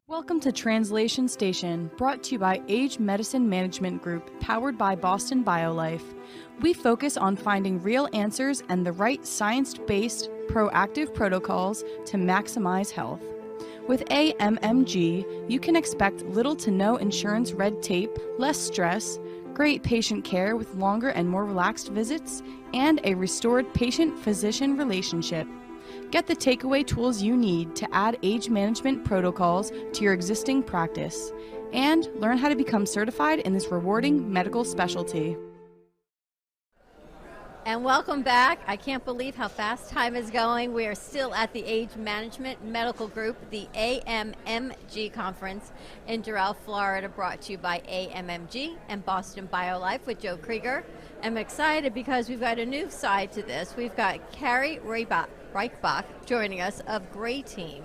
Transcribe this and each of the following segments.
Welcome to Translation Station, brought to you by Age Medicine Management Group, powered by Boston BioLife. We focus on finding real answers and the right science-based, proactive protocols to maximize health. With AMMG, you can expect little to no insurance red tape, less stress, great patient care with longer and more relaxed visits, and a restored patient-physician relationship. Get the takeaway tools you need to add age management protocols to your existing practice and learn how to become certified in this rewarding medical specialty. And welcome back. I can't believe how fast time is going. We are still at the Age Management Medical Group, the AMMG conference in Doral, Florida, brought to you by AMMG and Boston BioLife with Joe Krieger. I'm excited because we've got a new side to this. We've got Carrie Reichbach joining us of Gray Team.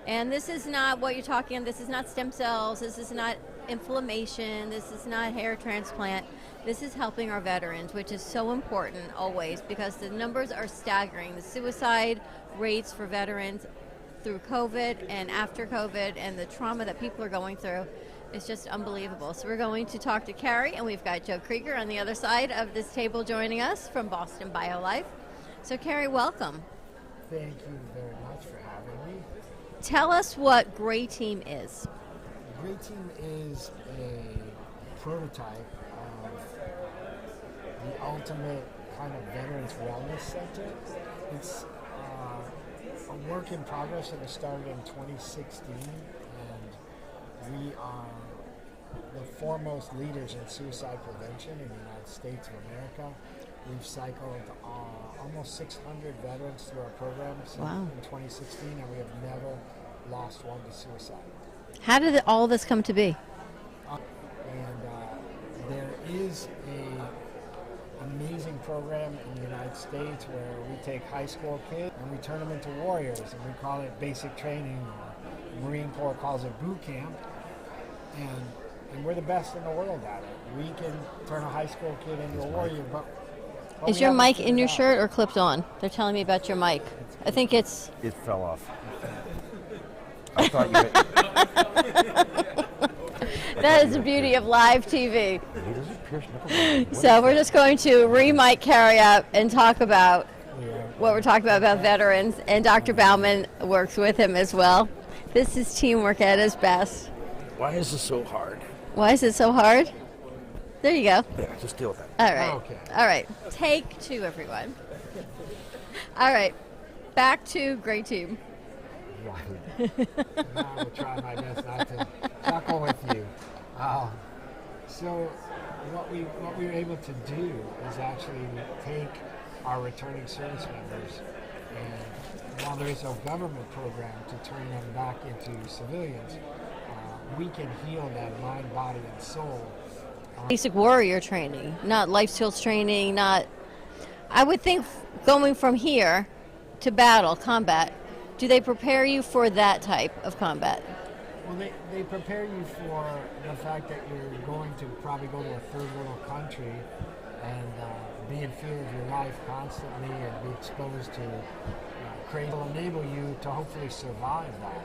And this is not what you're talking, this is not stem cells, this is not inflammation, this is not hair transplant. This is helping our veterans, which is so important always because the numbers are staggering. The suicide rates for veterans through COVID and after COVID and the trauma that people are going through is just unbelievable. So we're going to talk to Carrie, and we've got Joe Krieger on the other side of this table joining us from Boston BioLife. So Carrie, welcome. Thank you very much for having me. Tell us what Gray Team is. Gray Team is a prototype of the ultimate kind of veterans wellness center. It's a work in progress that was started in 2016, and we are the foremost leaders in suicide prevention in the United States of America. We've cycled almost 600 veterans through our program since in 2016, and we have never lost one to suicide. How did all this come to be? There is a amazing program in the United States where we take high school kids and we turn them into warriors, and we call it basic training, or Marine Corps calls it boot camp, and we're the best in the world at it. We can turn a high school kid into a warrior, but is your mic in your shirt or clipped on? They're telling me about your mic. I think it's... It fell off. I thought you had... That is the beauty of live TV. So we're just going to re-mic Carrie up and talk about what we're talking about veterans, and Dr. Bauman works with him as well. This is teamwork at its best. Why is this so hard? Why is it so hard? There you go. Yeah, just deal with that. All right. Okay. All right. Take two, everyone. All right. Back to Gray Team. I will try my best not to chuckle with you. So what we were able to do is actually take our returning service members, and while there is no government program to turn them back into civilians, we can heal that mind, body, and soul. Basic warrior training, not life skills training, not... I would think going from here to battle, combat, do they prepare you for that type of combat? Well, they prepare you for the fact that you're going to probably go to a third world country and be in fear of your life constantly and be exposed to crazy. Will enable you to hopefully survive that.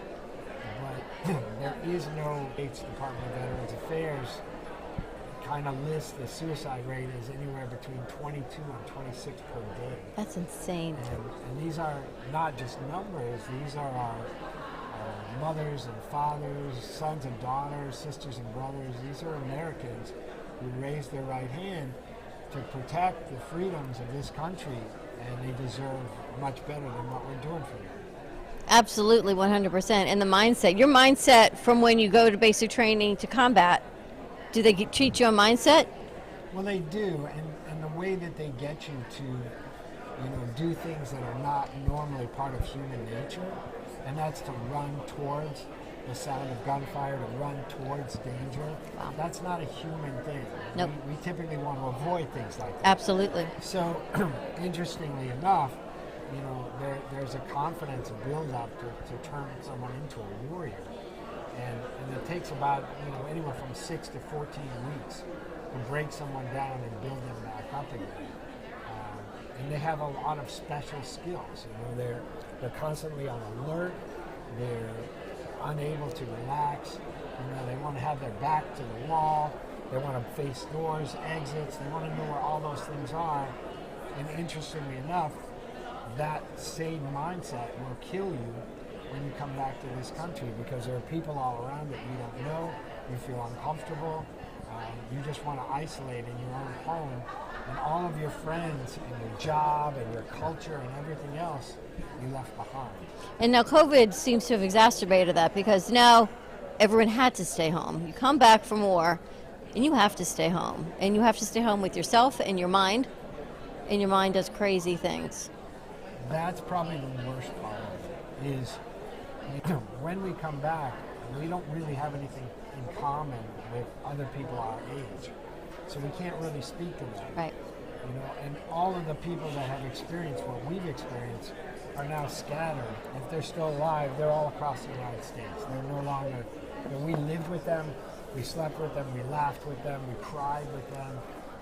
But there is no States Department of Veterans Affairs kind of lists the suicide rate as anywhere between 22 and 26 per day. That's insane. And these are not just numbers, these are our mothers and fathers, sons and daughters, sisters and brothers. These are Americans who raised their right hand to protect the freedoms of this country, and they deserve much better than what we're doing for them. Absolutely, 100%. And the mindset, your mindset from when you go to basic training to combat, do they treat you on mindset? Well, they do, and the way that they get you to, do things that are not normally part of human nature, and that's to run towards the sound of gunfire, to run towards danger. Wow. That's not a human thing. Nope. We typically want to avoid things like that. Absolutely. So, interestingly enough, there's a confidence build up to turn someone into a warrior. And it takes about anywhere from 6 to 14 weeks to break someone down and build them back up again. And they have a lot of special skills. They're constantly on alert. They're unable to relax. They want to have their back to the wall. They want to face doors, exits. They want to know where all those things are. And interestingly enough, that same mindset will kill you when you come back to this country, because there are people all around that you don't know. You feel uncomfortable. You just want to isolate in your own home, and all of your friends and your job and your culture and everything else you left behind. And now COVID seems to have exacerbated that, because now everyone had to stay home. You come back from war and you have to stay home. And you have to stay home with yourself and your mind. And your mind does crazy things. That's probably the worst part of it, is when we come back, we don't really have anything in common with other people our age. So we can't really speak to them. Right. And all of the people that have experienced what we've experienced are now scattered. If they're still alive, they're all across the United States. They're no longer, we lived with them, we slept with them, we laughed with them, we cried with them,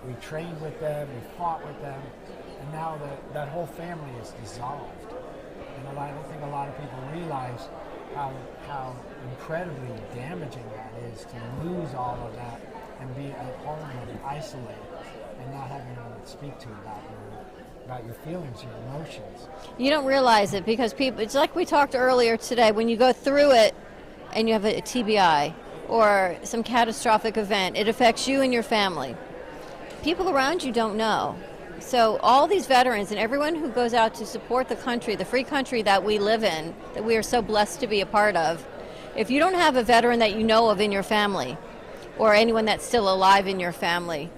we trained with them, we fought with them, and now that whole family is dissolved. And I don't think a lot of people realize how incredibly damaging that is, to lose all of that and be at home and isolated and not having anyone to speak to about your feelings, your emotions. You don't realize it, because people, it's like we talked earlier today, when you go through it and you have a TBI or some catastrophic event, it affects you and your family. People around you don't know. So all these veterans and everyone who goes out to support the country, the free country that we live in, that we are so blessed to be a part of, if you don't have a veteran that you know of in your family, or anyone that's still alive in your family,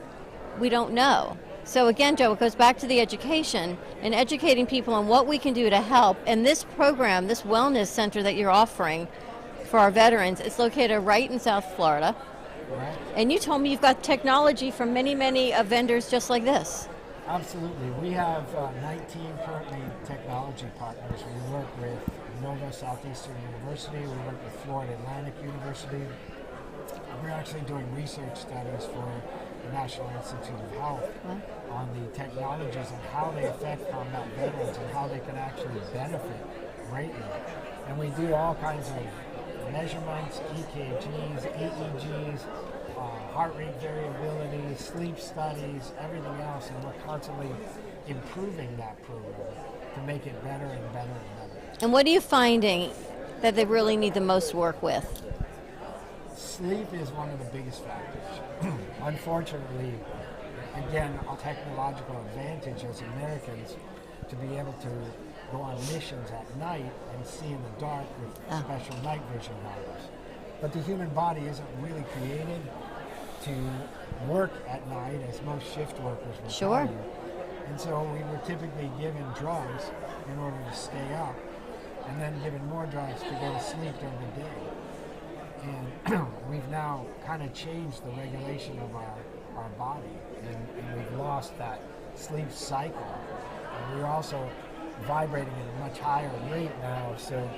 we don't know. So again, Joe, it goes back to the education and educating people on what we can do to help. And this program, this wellness center that you're offering for our veterans, it's located right in South Florida. Right. And you told me you've got technology from many vendors just like this. Absolutely. We have 19 currently technology partners. We work with Nova Southeastern University. We work with Florida Atlantic University. We're actually doing research studies for the National Institute of Health on the technologies and how they affect combat veterans and how they can actually benefit greatly. And we do all kinds of measurements, EKGs, EEGs, heart rate variability, sleep studies, everything else, and we're constantly improving that program to make it better and better and better. And what are you finding that they really need the most work with? Sleep is one of the biggest factors. Unfortunately, again, a technological advantage as Americans to be able to go on missions at night and see in the dark with special night vision goggles. But the human body isn't really created to work at night, as most shift workers will tell you. And so we were typically given drugs in order to stay up, and then given more drugs to go to sleep during the day. And we've now kind of changed the regulation of our body, and we've lost that sleep cycle. And we're also vibrating at a much higher rate now, so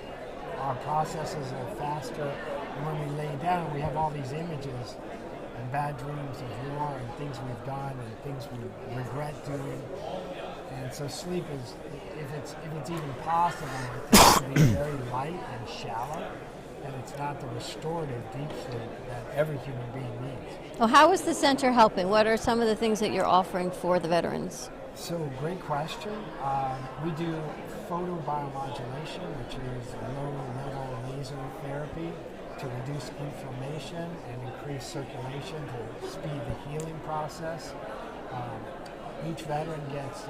our processes are faster. And when we lay down, we have all these images and bad dreams of war and things we've done and things we regret doing. And so sleep is, if it's even possible, it tends to be very light and shallow, and it's not the restorative deep sleep that every human being needs. Well, how is the center helping? What are some of the things that you're offering for the veterans? So, great question. We do photobiomodulation, which is low-level laser therapy to reduce inflammation and increase circulation to speed the healing process. Each veteran gets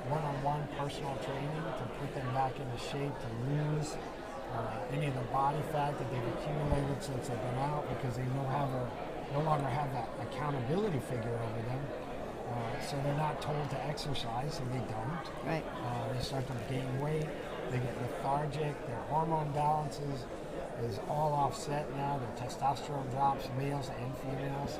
one-on-one personal training to put them back into shape, to lose any of the body fat that they've accumulated since they've been out, because they no longer have that accountability figure over them. So they're not told to exercise, and they don't. Right. They start to gain weight, they get lethargic, their hormone balances is all offset now. Their testosterone drops, males and females,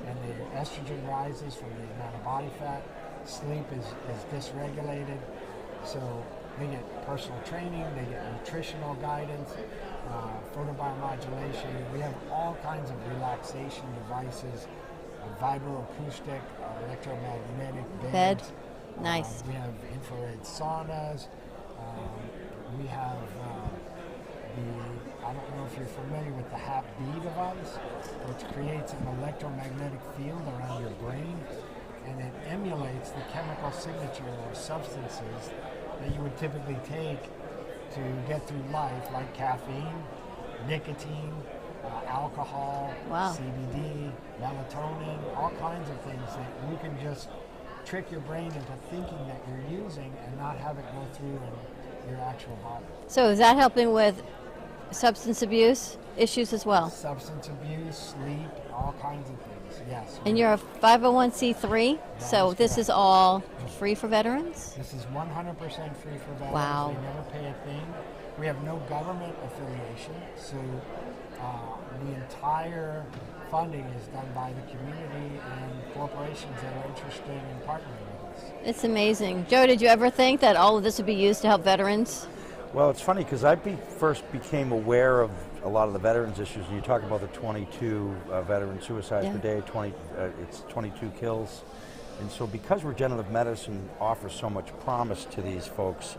and their estrogen rises from the amount of body fat. Sleep is dysregulated, so they get personal training, they get nutritional guidance, photobiomodulation. We have all kinds of relaxation devices, vibroacoustic, electromagnetic beds. Nice. We have infrared saunas. We have the I don't know if you're familiar with the HapB device, which creates an electromagnetic field around your brain, and it emulates the chemical signature of substances that you would typically take to get through life, like caffeine, nicotine, alcohol, Wow. CBD, melatonin, all kinds of things that you can just trick your brain into thinking that you're using and not have it go through in your actual body. So is that helping with substance abuse issues as well? Substance abuse, sleep, all kinds of things, yes. And you're a 501c3, so is this correct. is all free for veterans? This is 100% free for veterans. Wow. We never pay a thing. We have no government affiliation, so the entire funding is done by the community and corporations that are interested in partnering with us. It's amazing. Joe, did you ever think that all of this would be used to help veterans? Well, it's funny because I first became aware of a lot of the veterans issues. You talk about the 22 veteran suicides per day, it's 22 kills. And so because regenerative medicine offers so much promise to these folks,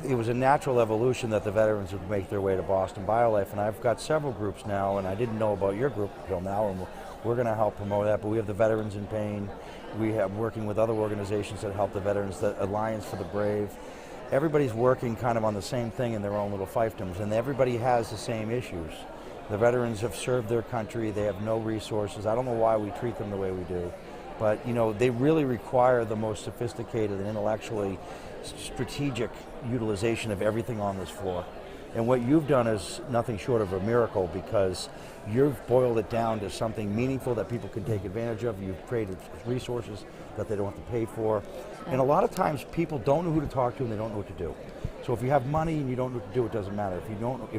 it was a natural evolution that the veterans would make their way to Boston BioLife. And I've got several groups now, and I didn't know about your group until now, and we're going to help promote that. But we have the Veterans in Pain. We have working with other organizations that help the veterans, the Alliance for the Brave. Everybody's working kind of on the same thing in their own little fiefdoms, and everybody has the same issues. The veterans have served their country. They have no resources. I don't know why we treat them the way we do. But, you know, they really require the most sophisticated and intellectually strategic utilization of everything on this floor. And what you've done is nothing short of a miracle, because you've boiled it down to something meaningful that people can take advantage of. You've created resources that they don't have to pay for. And a lot of times people don't know who to talk to and they don't know what to do. So if you have money and you don't know what to do, it doesn't matter. If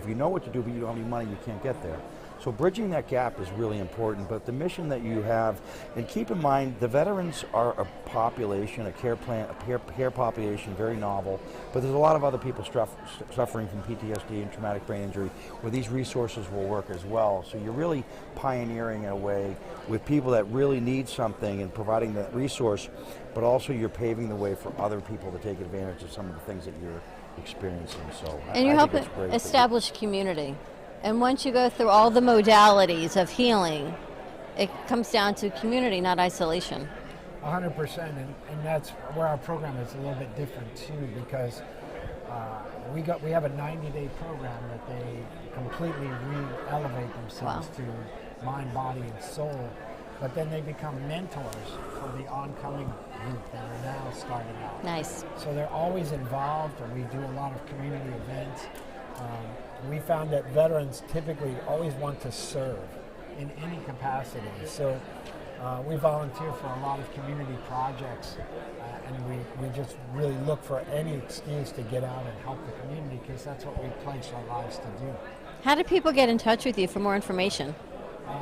you know what to do but you don't have any money, you can't get there. So bridging that gap is really important, but the mission that you have, and keep in mind, the veterans are a population, a care population, very novel, but there's a lot of other people suffering from PTSD and traumatic brain injury where these resources will work as well. So you're really pioneering in a way with people that really need something and providing that resource, but also you're paving the way for other people to take advantage of some of the things that you're experiencing. So And you help establish community. And once you go through all the modalities of healing, it comes down to community, not isolation. 100%, and that's where our program is a little bit different too, because we have a 90-day program that they completely re-elevate themselves to mind, body, and soul, but then they become mentors for the oncoming group that are now starting out. Nice. So they're always involved, and we do a lot of community events. We found that veterans typically always want to serve in any capacity. So we volunteer for a lot of community projects, and we just really look for any excuse to get out and help the community, because that's what we pledged our lives to do. How do people get in touch with you for more information?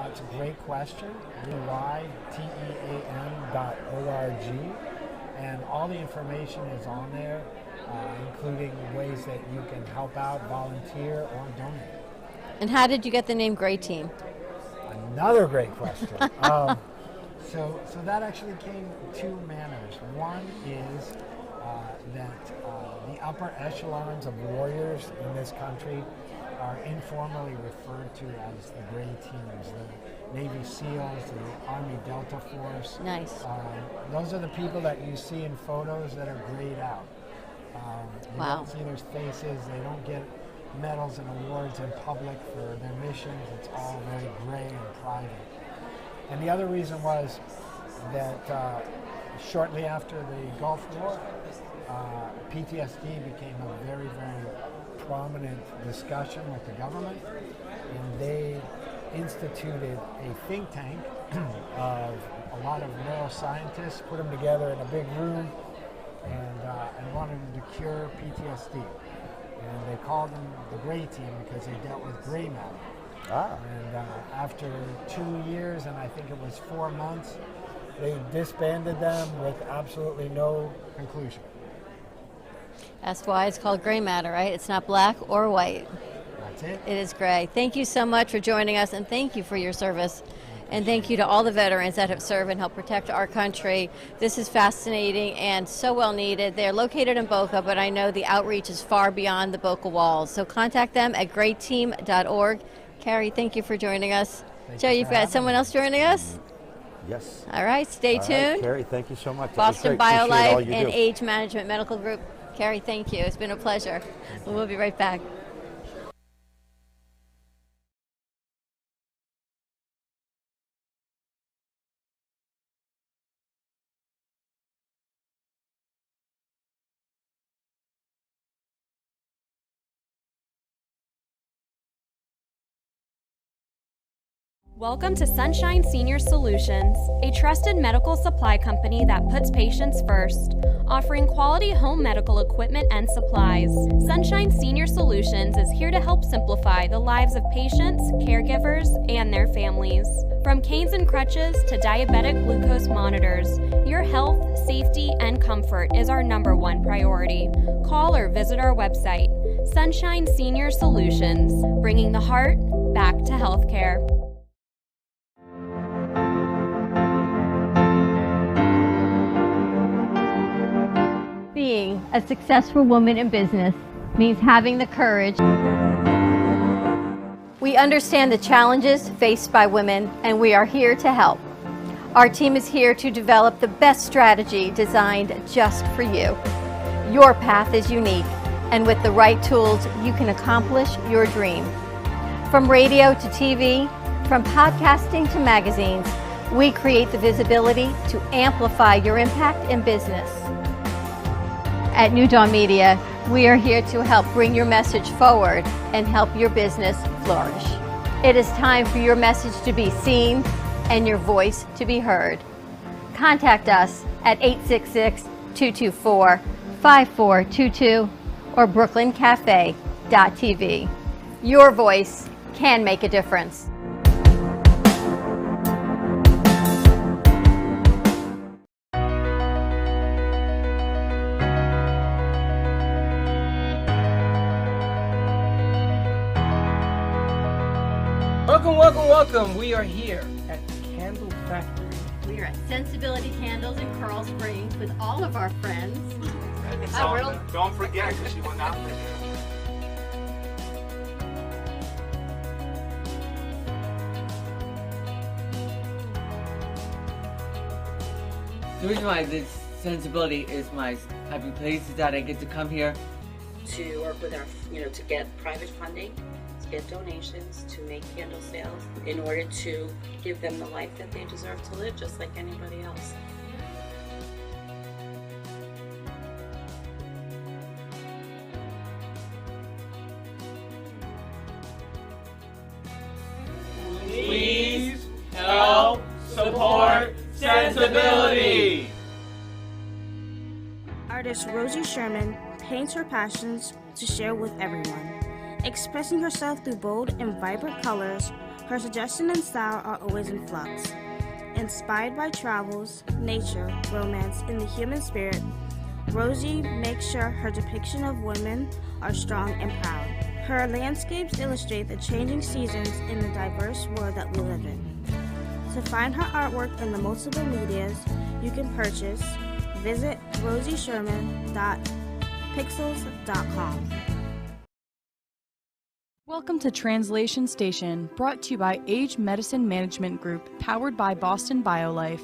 It's a great question. YTEAM.org, and all the information is on there, including ways that you can help out, volunteer, or donate. And how did you get the name Gray Team? Another great question. So that actually came two manners. One is that the upper echelons of warriors in this country are informally referred to as the Gray Teams, the Navy SEALs, the Army Delta Force. Nice. Those are the people that you see in photos that are grayed out. You Wow. don't see their faces, they don't get medals and awards in public for their missions. It's all very gray and private. And the other reason was that shortly after the Gulf War, PTSD became a very, very prominent discussion with the government, and they instituted a think tank of a lot of neuroscientists, put them together in a big room, and wanted them to cure PTSD. And they called them the Gray Team because they dealt with gray matter. And after 2 years, and I think it was 4 months, they disbanded them with absolutely no conclusion. That's why it's called Gray Matter, right? It's not black or white. That's it. It is gray. Thank you so much for joining us, and thank you for your service. And thank you to all the veterans that have served and helped protect our country. This is fascinating and so well needed. They're located in Boca, but I know the outreach is far beyond the Boca walls. So contact them at greatteam.org. Carrie, thank you for joining us. Joe, you've got someone else joining us? Yes. All right, stay tuned. Right, Carrie, thank you so much. Boston BioLife and Age Management Medical Group. Carrie, thank you. It's been a pleasure. We'll be right back. Welcome to Sunshine Senior Solutions, a trusted medical supply company that puts patients first, offering quality home medical equipment and supplies. Sunshine Senior Solutions is here to help simplify the lives of patients, caregivers, and their families. From canes and crutches to diabetic glucose monitors, your health, safety, and comfort is our #1 priority. Call or visit our website, Sunshine Senior Solutions, bringing the heart back to healthcare. Being a successful woman in business means having the courage. We understand the challenges faced by women, and we are here to help. Our team is here to develop the best strategy designed just for you. Your path is unique, and with the right tools, you can accomplish your dream. From radio to TV, from podcasting to magazines, we create the visibility to amplify your impact in business. At New Dawn Media, we are here to help bring your message forward and help your business flourish. It is time for your message to be seen and your voice to be heard. Contact us at 866-224-5422 or brooklyncafe.tv. Your voice can make a difference. Welcome. We are here at Candle Factory. We are at Sensibility Candles in Coral Springs with all of our friends. Don't forget, because she will not forget. The reason why this Sensibility is my happy place is that I get to come here to work with our, to get private funding, to get donations, to make candle sales in order to give them the life that they deserve to live, just like anybody else. Please help support Sensibility. Artist Rosie Sherman paints her passions to share with everyone. Expressing herself through bold and vibrant colors, her suggestion and style are always in flux. Inspired by travels, nature, romance, and the human spirit, Rosie makes sure her depiction of women are strong and proud. Her landscapes illustrate the changing seasons in the diverse world that we live in. To find her artwork in the multiple medias you can purchase, visit rosiesherman.pixels.com. Welcome to Translation Station, brought to you by Age Medicine Management Group, powered by Boston BioLife.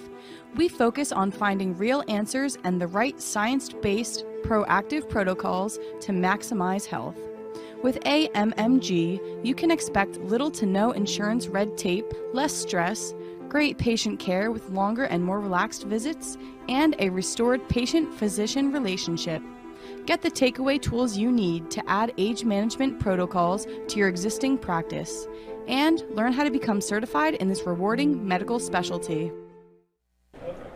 We focus on finding real answers and the right science-based, proactive protocols to maximize health. With AMMG, you can expect little to no insurance red tape, less stress, great patient care with longer and more relaxed visits, and a restored patient-physician relationship. Get the takeaway tools you need to add age management protocols to your existing practice, and learn how to become certified in this rewarding medical specialty.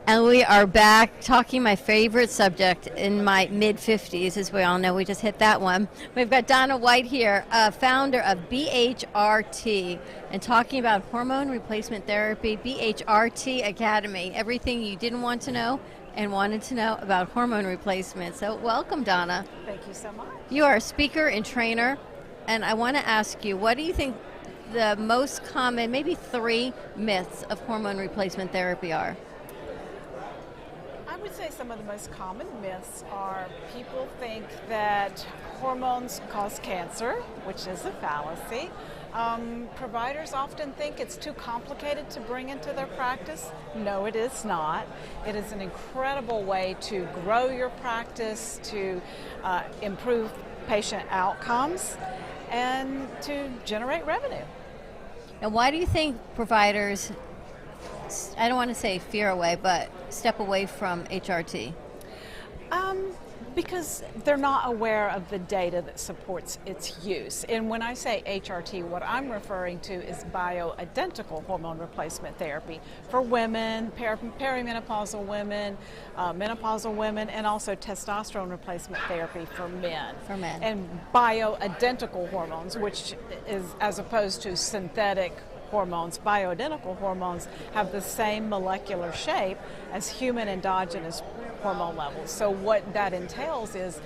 And we are back talking my favorite subject in my mid-50s, as we all know. We just hit that one. We've got Donna White here, founder of BHRT, and talking about hormone replacement therapy, BHRT Academy, everything you didn't want to know and wanted to know about hormone replacement. So welcome, Donna. Thank you so much. You are a speaker and trainer, and I want to ask you, what do you think the most common, maybe 3 myths of hormone replacement therapy are? I would say some of the most common myths are people think that hormones cause cancer, which is a fallacy. Providers often think it's too complicated to bring into their practice. No, it is not. It is an incredible way to grow your practice, to improve patient outcomes, and to generate revenue. And why do you think providers, I don't want to say fear away, but step away from HRT? Because they're not aware of the data that supports its use. And when I say HRT, what I'm referring to is bioidentical hormone replacement therapy for women, perimenopausal women, menopausal women, and also testosterone replacement therapy for men. And bioidentical hormones, which is as opposed to synthetic hormones, bioidentical hormones have the same molecular shape as human endogenous hormone levels. So what that entails is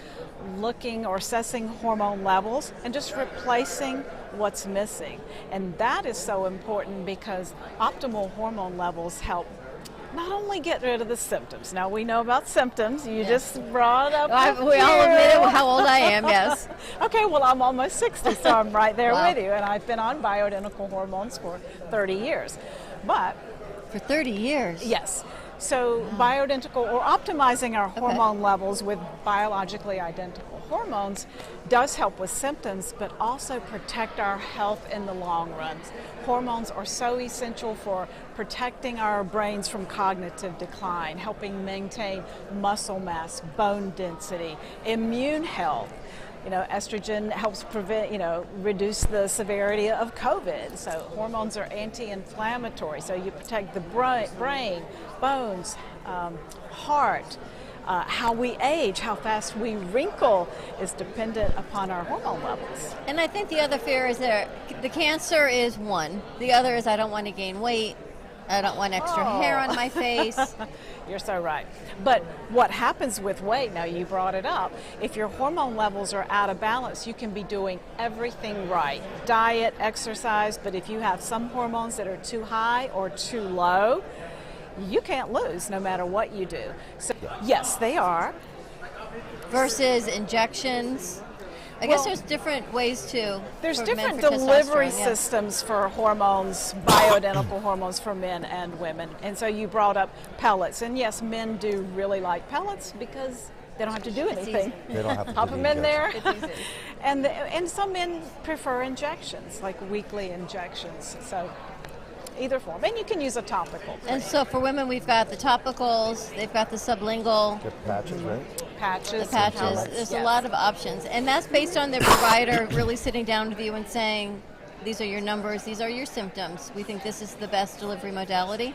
looking or assessing hormone levels and just replacing what's missing. And that is so important because optimal hormone levels help not only get rid of the symptoms. Now we know about symptoms. You just brought up we all admit how old I am, yes. Okay, well I'm almost 60, so I'm right there with you. And I've been on bioidentical hormones for 30 years. But for 30 years? Yes. So bioidentical, or optimizing our hormone levels with biologically identical hormones does help with symptoms, but also protect our health in the long run. Hormones are so essential for protecting our brains from cognitive decline, helping maintain muscle mass, bone density, immune health. You know, estrogen helps prevent, reduce the severity of COVID. So hormones are anti-inflammatory. So you protect the brain, bones, heart. How we age, how fast we wrinkle is dependent upon our hormone levels. And I think the other fear is that the cancer is one. The other is I don't want to gain weight. I don't want extra hair on my face. You're so right. But what happens with weight, now you brought it up, if your hormone levels are out of balance, you can be doing everything right. Diet, exercise, but if you have some hormones that are too high or too low, you can't lose no matter what you do. So yes, they are. Versus injections. I guess there's different ways to. There's different delivery systems for hormones, bioidentical hormones for men and women. And so you brought up pellets. And yes, men do really like pellets because they don't have to do anything. They don't have to pop them in there. It's easy. And some men prefer injections, like weekly injections. So either form. And you can use a topical. And so for women, we've got the topicals, they've got the sublingual. The patches, right? Patches. The patches. There's a lot of options. And that's based on the provider really sitting down with you and saying, these are your numbers, these are your symptoms. We think this is the best delivery modality.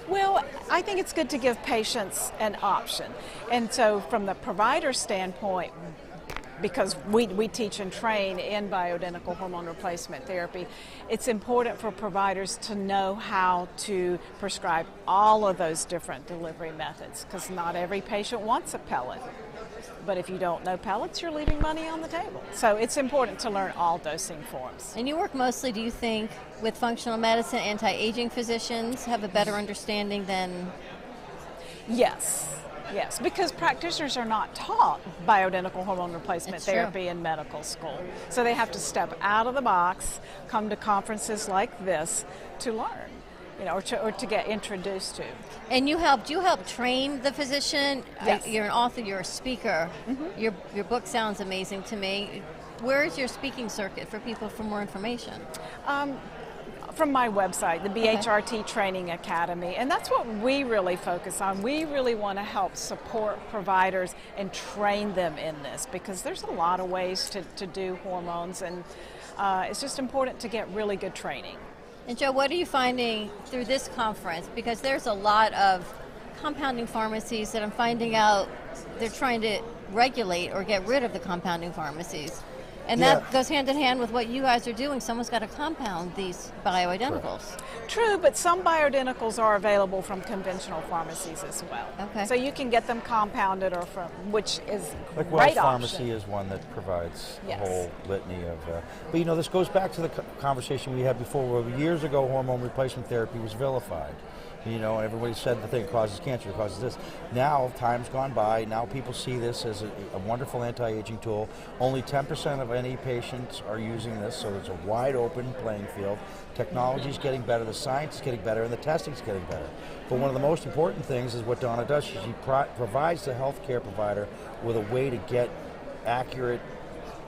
Well, I think it's good to give patients an option. And so from the provider standpoint, because we teach and train in bioidentical hormone replacement therapy, it's important for providers to know how to prescribe all of those different delivery methods, because not every patient wants a pellet. But if you don't know pellets, you're leaving money on the table. So it's important to learn all dosing forms. And you work mostly, do you think, with functional medicine, anti-aging physicians have a better understanding than? Yes. Yes, because practitioners are not taught bioidentical hormone replacement therapy in medical school. So they have to step out of the box, come to conferences like this to learn, or to get introduced to. And you help train the physician? Yes. You're an author, you're a speaker. Mm-hmm. Your book sounds amazing to me. Where is your speaking circuit for people for more information? From my website, the BHRT Training Academy, and that's what we really focus on. We really want to help support providers and train them in this, because there's a lot of ways to do hormones, and it's just important to get really good training. And Joe, what are you finding through this conference? Because there's a lot of compounding pharmacies that I'm finding out they're trying to regulate or get rid of the compounding pharmacies. And that goes hand in hand with what you guys are doing. Someone's got to compound these bioidenticals. True, but some bioidenticals are available from conventional pharmacies as well. Okay. So you can get them compounded or from, which is like great Wells option. Pharmacy is one that provides a whole litany of. But you know, this goes back to the conversation we had before, where years ago hormone replacement therapy was vilified. You know, everybody said the thing causes cancer, it causes this. Now, time's gone by. Now people see this as a wonderful anti-aging tool. Only 10% of any patients are using this, so it's a wide open playing field. Technology's getting better, the science is getting better, and the testing's getting better. But one of the most important things is what Donna does. She provides the healthcare provider with a way to get accurate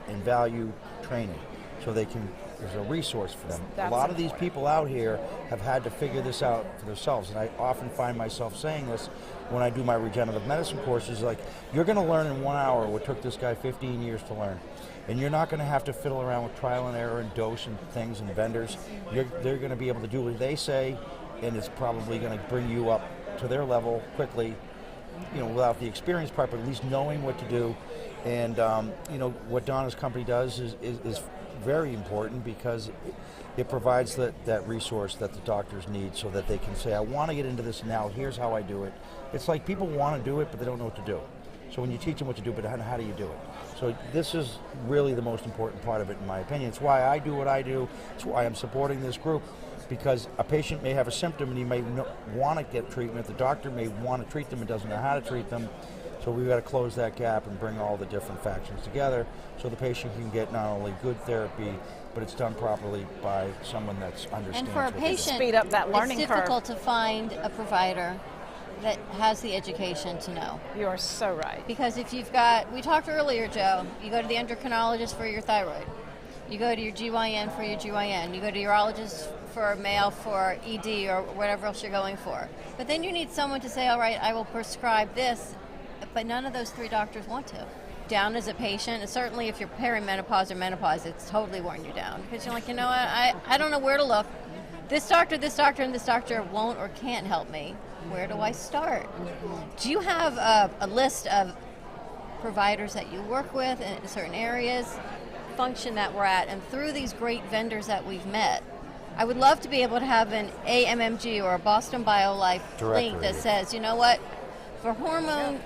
and value training, so they can. There's a resource for them. A lot of these people out here have had to figure this out for themselves, and I often find myself saying this when I do my regenerative medicine courses, like, you're going to learn in 1 hour what took this guy 15 years to learn. And you're not going to have to fiddle around with trial and error and dose and things and vendors. They're going to be able to do what they say, and it's probably going to bring you up to their level quickly, you know, without the experience part, but at least knowing what to do. And, you know, what Donna's company does is very important, because it provides that resource that the doctors need, so that they can say, I want to get into this now, here's how I do it. It's like people want to do it, but they don't know what to do. So when you teach them what to do, but how do you do it? So this is really the most important part of it, in my opinion. It's why I do what I do. It's why I'm supporting this group, because a patient may have a symptom and he may want to get treatment. The doctor may want to treat them and doesn't know how to treat them. So we've got to close that gap and bring all the different factions together, so the patient can get not only good therapy, but it's done properly by someone that's understands. And for a patient, speed up that learning it's difficult to find a provider that has the education to know. You are so right. Because if you've got, we talked earlier, Joe, you go to the endocrinologist for your thyroid. You go to your GYN for your GYN. You go to your urologist for a male for ED or whatever else you're going for. But then you need someone to say, all right, I will prescribe this. But none of those three doctors want to. Down as a patient, and certainly if you're perimenopause or menopause, it's totally worn you down. Because you're like, you know what, I don't know where to look. This doctor, and this doctor won't or can't help me. Where do I start? Do you have a list of providers that you work with in certain areas, function that we're at, and through these great vendors that we've met? I would love to be able to have an AMMG or a Boston BioLife link that says, you know what, for hormone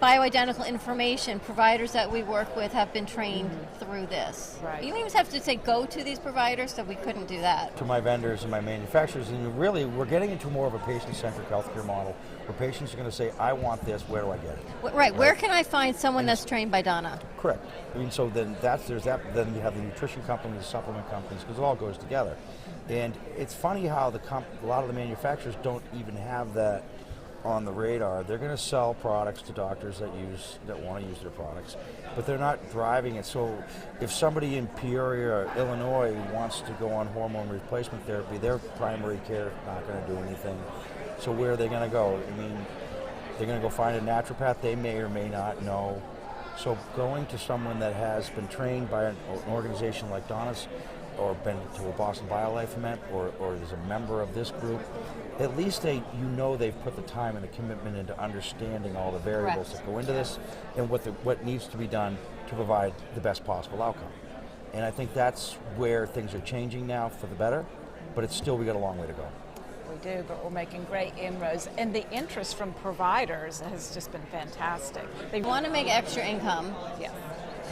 bioidentical information, providers that we work with have been trained through this. Right. You don't even have to say go to these providers, so we couldn't do that. To my vendors and my manufacturers, and really we're getting into more of a patient-centric healthcare model, where patients are going to say, I want this, where do I get it? Right, where can I find someone that's trained by Donna? Correct. I mean, so then there's that, then you have the nutrition companies, the supplement companies, because it all goes together. And it's funny how a lot of the manufacturers don't even have that on the radar. They're going to sell products to doctors that want to use their products, but they're not driving it. So if somebody in Peoria or Illinois wants to go on hormone replacement therapy, their primary care is not going to do anything. So where are they going to go? I mean, they're going to go find a naturopath they may or may not know. So going to someone that has been trained by an organization like Donna's, or been to a Boston BioLife event, or is a member of this group, at least they've put the time and the commitment into understanding all the variables that go into this, and what needs to be done to provide the best possible outcome. And I think that's where things are changing now for the better, but it's still, we got a long way to go. We do, but we're making great inroads. And the interest from providers has just been fantastic. They want to make extra income. Yeah.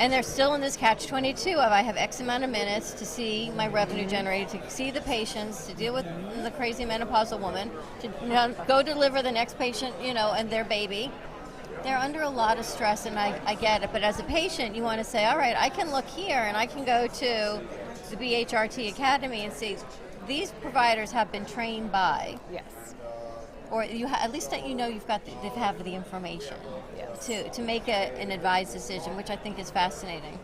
And they're still in this catch-22 of I have X amount of minutes to see my revenue generated, to see the patients, to deal with the crazy menopausal woman, to go deliver the next patient, and their baby. They're under a lot of stress, and I get it. But as a patient, you want to say, all right, I can look here, and I can go to the BHRT Academy and see these providers have been trained by. Yes. Or at least that they have the information to make an advised decision, which I think is fascinating.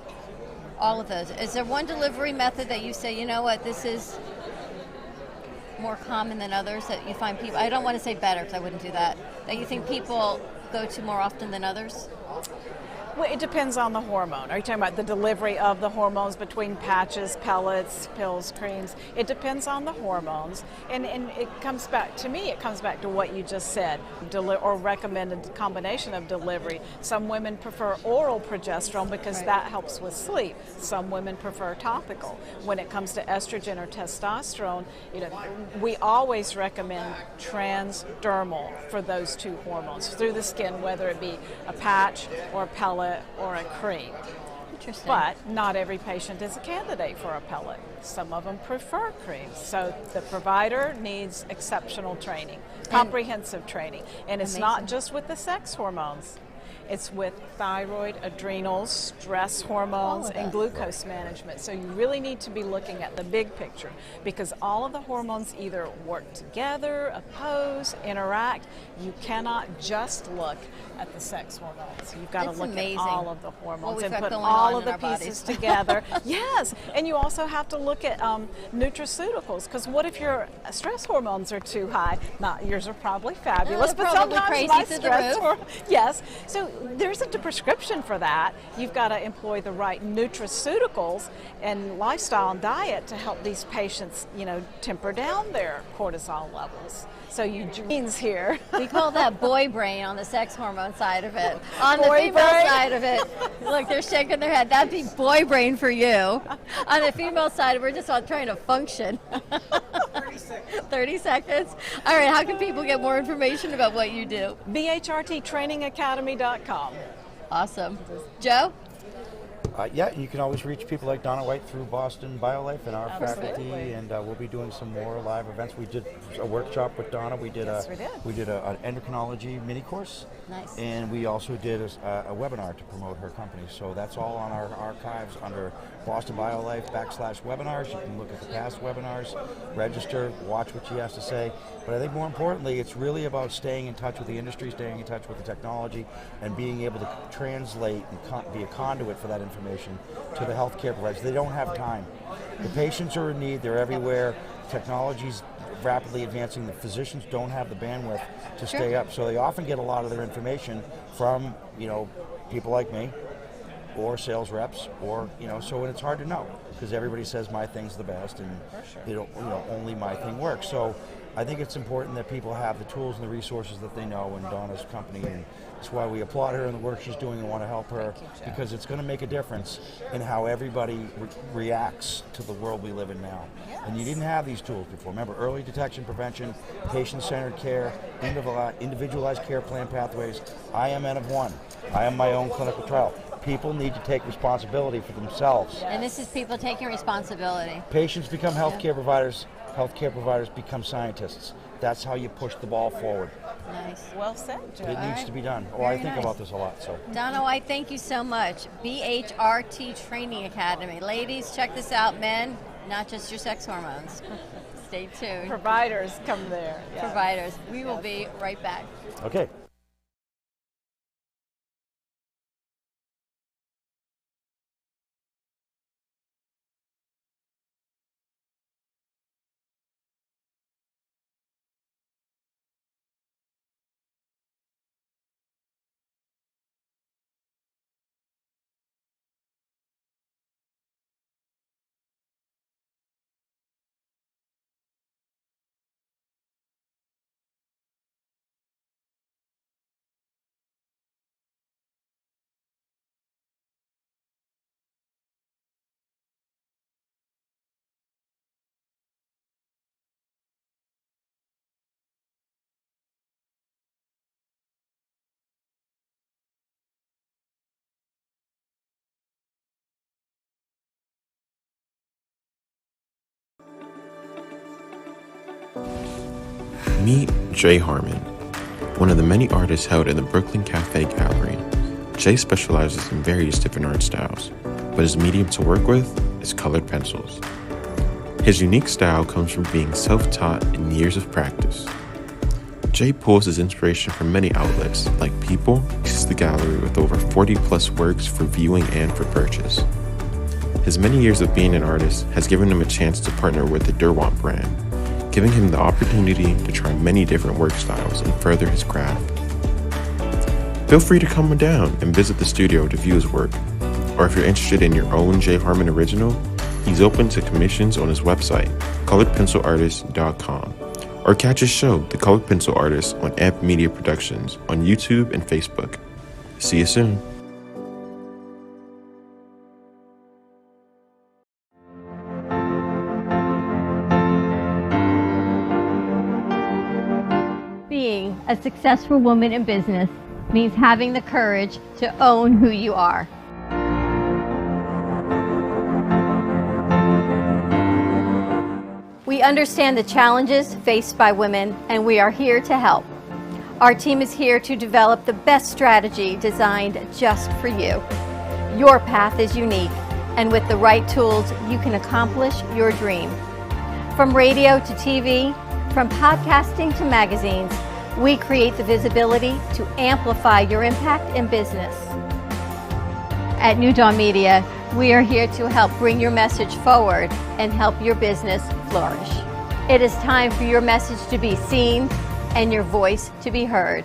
All of those. Is there one delivery method that you say, you know what, this is more common than others, that you find people, I don't want to say better because I wouldn't do that you think people go to more often than others? Well, it depends on the hormone. Are you talking about the delivery of the hormones between patches, pellets, pills, creams? It depends on the hormones. And it comes back, to me, it comes back to what you just said, or recommended combination of delivery. Some women prefer oral progesterone because that helps with sleep. Some women prefer topical. When it comes to estrogen or testosterone, we always recommend transdermal for those two hormones through the skin, whether it be a patch or a pellet or a cream. Interesting. But not every patient is a candidate for a pellet. Some of them prefer creams. So the provider needs exceptional training, comprehensive training. And it's not just with the sex hormones. It's with thyroid, adrenals, stress hormones, and glucose management. So you really need to be looking at the big picture because all of the hormones either work together, oppose, interact. You cannot just look at the sex hormones. You've got to look at all of the hormones and put all of the pieces together. Yes, and you also have to look at nutraceuticals because what if your stress hormones are too high? Not yours are probably fabulous, but sometimes my stress hormones. Yes, so there's a prescription for that. You've got to employ the right nutraceuticals and lifestyle and diet to help these patients, temper down their cortisol levels. So you genes here. We call that boy brain on the sex hormone side of it. On the female side of it, look, they're shaking their head. That'd be boy brain for you. On the female side, we're just all trying to function. 30 seconds. 30 seconds. All right, how can people get more information about what you do? BHRTtrainingacademy.com. Awesome. Joe? Yeah, you can always reach people like Donna White through Boston BioLife and our faculty, and we'll be doing some more live events. We did a workshop with Donna. We did an endocrinology mini course. Nice. And we also did a webinar to promote her company. So that's all on our archives under Boston BioLife /webinars. You can look at the past webinars, register, watch what she has to say. But I think more importantly, it's really about staying in touch with the industry, staying in touch with the technology, and being able to translate and be a conduit for that information to the healthcare providers. They don't have time. The patients are in need. They're everywhere. Technology's rapidly advancing. The physicians don't have the bandwidth to stay up. So they often get a lot of their information from, people like me or sales reps or, so it's hard to know because everybody says my thing's the best and only my thing works. So I think it's important that people have the tools and the resources that they know in Donna's company, and that's why we applaud her and the work she's doing and want to help her because it's going to make a difference in how everybody reacts to the world we live in now. Yes. And you didn't have these tools before. Remember, early detection, prevention, patient-centered care, individualized care plan pathways. I am N of one. I am my own clinical trial. People need to take responsibility for themselves. And this is people taking responsibility. Patients become healthcare providers. Healthcare providers become scientists. That's how you push the ball forward. Nice. Well said, Joe. It needs to be done. I think about this a lot. So, Donna White, thank you so much. BHRT Training Academy. Ladies, check this out. Men, not just your sex hormones. Stay tuned. Providers come there. Yes. Providers. We will be right back. Okay. Meet Jay Harmon, one of the many artists held in the Brooklyn Cafe Gallery. Jay specializes in various different art styles, but his medium to work with is colored pencils. His unique style comes from being self-taught and years of practice. Jay pulls his inspiration from many outlets, like People, graces the gallery with over 40 plus works for viewing and for purchase. His many years of being an artist has given him a chance to partner with the Derwent brand, giving him the opportunity to try many different work styles and further his craft. Feel free to come down and visit the studio to view his work. Or if you're interested in your own J. Harmon original, he's open to commissions on his website, coloredpencilartist.com. Or catch his show, The Colored Pencil Artist, on Amp Media Productions on YouTube and Facebook. See you soon. Being a successful woman in business means having the courage to own who you are. We understand the challenges faced by women, and we are here to help. Our team is here to develop the best strategy designed just for you. Your path is unique, and with the right tools, you can accomplish your dream. From radio to TV, from podcasting to magazines, we create the visibility to amplify your impact in business. At New Dawn Media, we are here to help bring your message forward and help your business flourish. It is time for your message to be seen and your voice to be heard.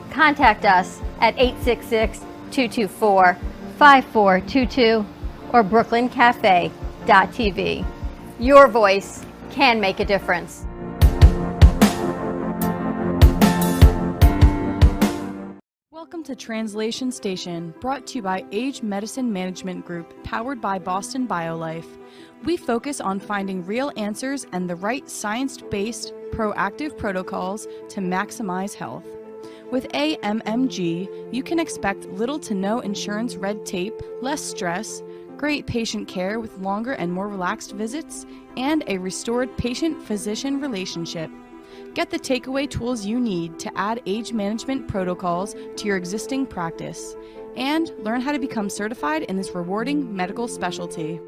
Contact us at 866-224-5422 or brooklyncafe.tv. Your voice can make a difference. Welcome to Translation Station, brought to you by Age Medicine Management Group, powered by Boston BioLife. We focus on finding real answers and the right science-based, proactive protocols to maximize health. With AMMG, you can expect little to no insurance red tape, less stress, great patient care with longer and more relaxed visits, and a restored patient-physician relationship. Get the takeaway tools you need to add age management protocols to your existing practice, and learn how to become certified in this rewarding medical specialty.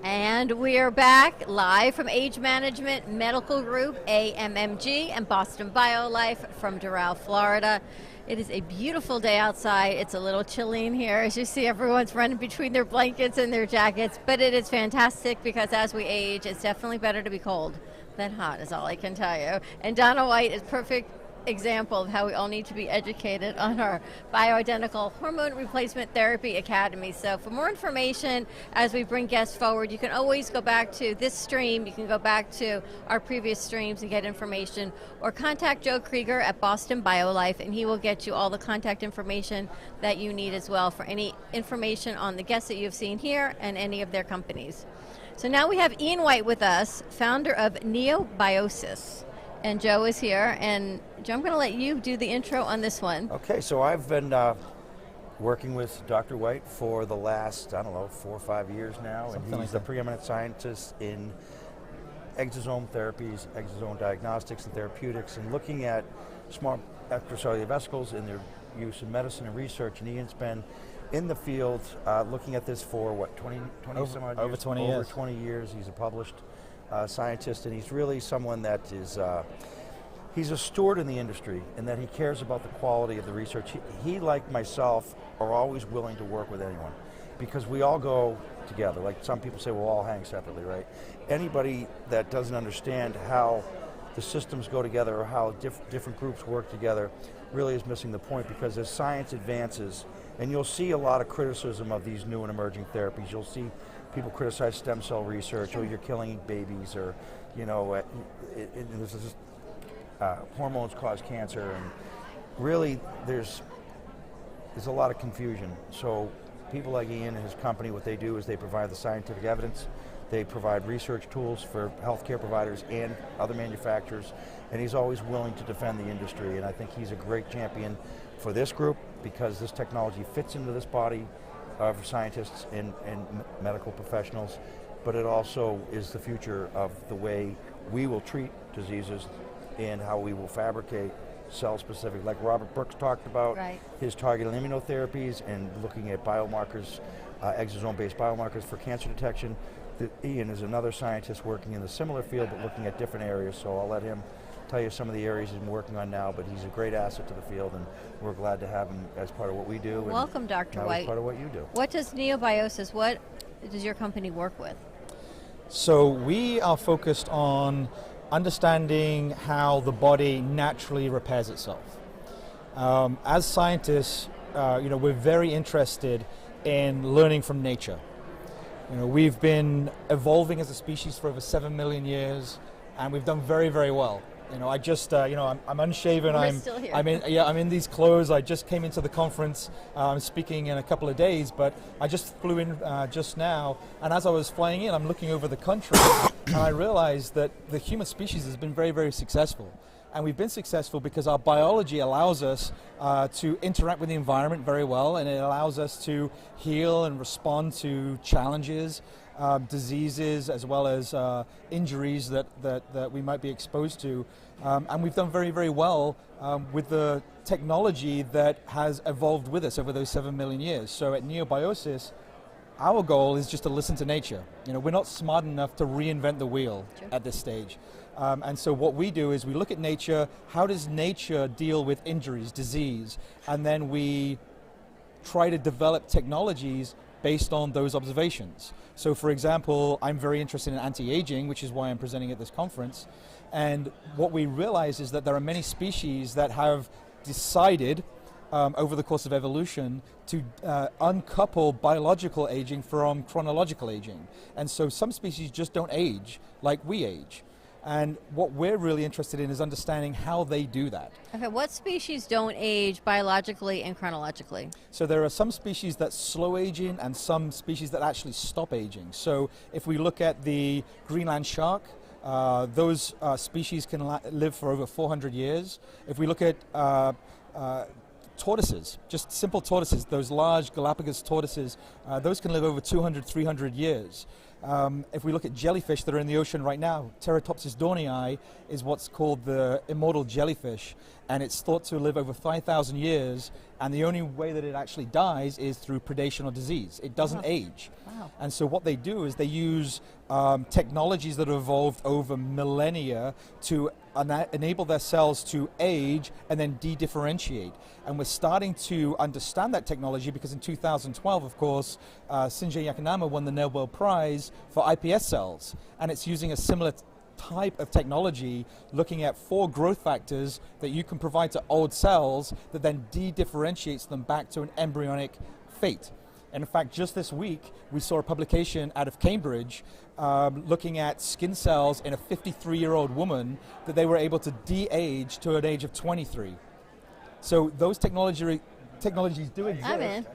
And we are back live from Age Management Medical Group, AMMG, and Boston BioLife from Doral, Florida. It is a beautiful day outside. It's a little chilly in here. As you see, everyone's running between their blankets and their jackets, but it is fantastic because as we age, it's definitely better to be cold than hot, is all I can tell you. And Donna White is perfect example of how we all need to be educated on our Bioidentical Hormone Replacement Therapy Academy. So for more information, as we bring guests forward, you can always go back to this stream, you can go back to our previous streams and get information, or contact Joe Krieger at Boston BioLife, and he will get you all the contact information that you need as well for any information on the guests that you've seen here and any of their companies. So now we have Ian White with us, founder of Neobiosis. And Joe is here, and Joe, I'm going to let you do the intro on this one. Okay, so I've been working with Dr. White for the last, 4 or 5 years now, and he's the preeminent scientist in exosome therapies, exosome diagnostics and therapeutics, and looking at small extracellular vesicles and their use in medicine and research. And Ian's been in the field looking at this for, what, 20 some odd years? Over 20 years. Over 20 years. He's a published scientist, and he's really someone that is, he's a steward in the industry, in that he cares about the quality of the research. He, like myself, are always willing to work with anyone, because we all go together. Like some people say, we'll all hang separately, right? Anybody that doesn't understand how the systems go together or how different groups work together really is missing the point, because as science advances, and you'll see a lot of criticism of these new and emerging therapies. You'll see people criticize stem cell research, or you're killing babies, or, hormones cause cancer, and really there's a lot of confusion. So people like Ian and his company, what they do is they provide the scientific evidence, they provide research tools for healthcare providers and other manufacturers, and he's always willing to defend the industry, and I think he's a great champion for this group, because this technology fits into this body of scientists and medical professionals, but it also is the future of the way we will treat diseases and how we will fabricate cell-specific, like Robert Brooks talked about, his targeted immunotherapies and looking at biomarkers, exosome-based biomarkers for cancer detection. Ian is another scientist working in the similar field, but looking at different areas, so I'll let him tell you some of the areas he's been working on now, but he's a great asset to the field, and we're glad to have him as part of what we do. Welcome, Dr. White. As part of what you do. What does Neobiosis, what does your company work with? So we are focused on understanding how the body naturally repairs itself. As scientists, we're very interested in learning from nature. We've been evolving as a species for over 7 million years, and we've done very, very well. I just, I'm unshaven. Still here. I'm in these clothes. I just came into the conference. I'm speaking in a couple of days, but I just flew in just now. And as I was flying in, I'm looking over the country, and I realized that the human species has been very, very successful. And we've been successful because our biology allows us to interact with the environment very well, and it allows us to heal and respond to challenges, diseases, as well as injuries that we might be exposed to. And we've done very, very well with the technology that has evolved with us over those 7 million years. So at Neobiosis, our goal is just to listen to nature. We're not smart enough to reinvent the wheel at this stage. And so what we do is we look at nature, how does nature deal with injuries, disease, and then we try to develop technologies based on those observations. So for example, I'm very interested in anti-aging, which is why I'm presenting at this conference. And what we realize is that there are many species that have decided over the course of evolution to uncouple biological aging from chronological aging. And so some species just don't age like we age. And what we're really interested in is understanding how they do that. Okay, what species don't age biologically and chronologically? So there are some species that slow aging and some species that actually stop aging. So if we look at the Greenland shark, those species can live for over 400 years. If we look at tortoises, just simple tortoises, those large Galapagos tortoises, those can live over 200, 300 years. If we look at jellyfish that are in the ocean right now, Teratopsis dornii is what's called the immortal jellyfish, and it's thought to live over 5,000 years, and the only way that it actually dies is through predation or disease. It doesn't age. Wow. And so what they do is they use technologies that have evolved over millennia to enable their cells to age and then de-differentiate. And we're starting to understand that technology because in 2012, of course, Shinji Yakinama won the Nobel Prize for iPS cells. And it's using a similar type of technology, looking at 4 growth factors that you can provide to old cells that then de-differentiates them back to an embryonic fate. And in fact, just this week, we saw a publication out of Cambridge looking at skin cells in a 53-year-old woman that they were able to de-age to an age of 23. So those technologies do exist. I'm in.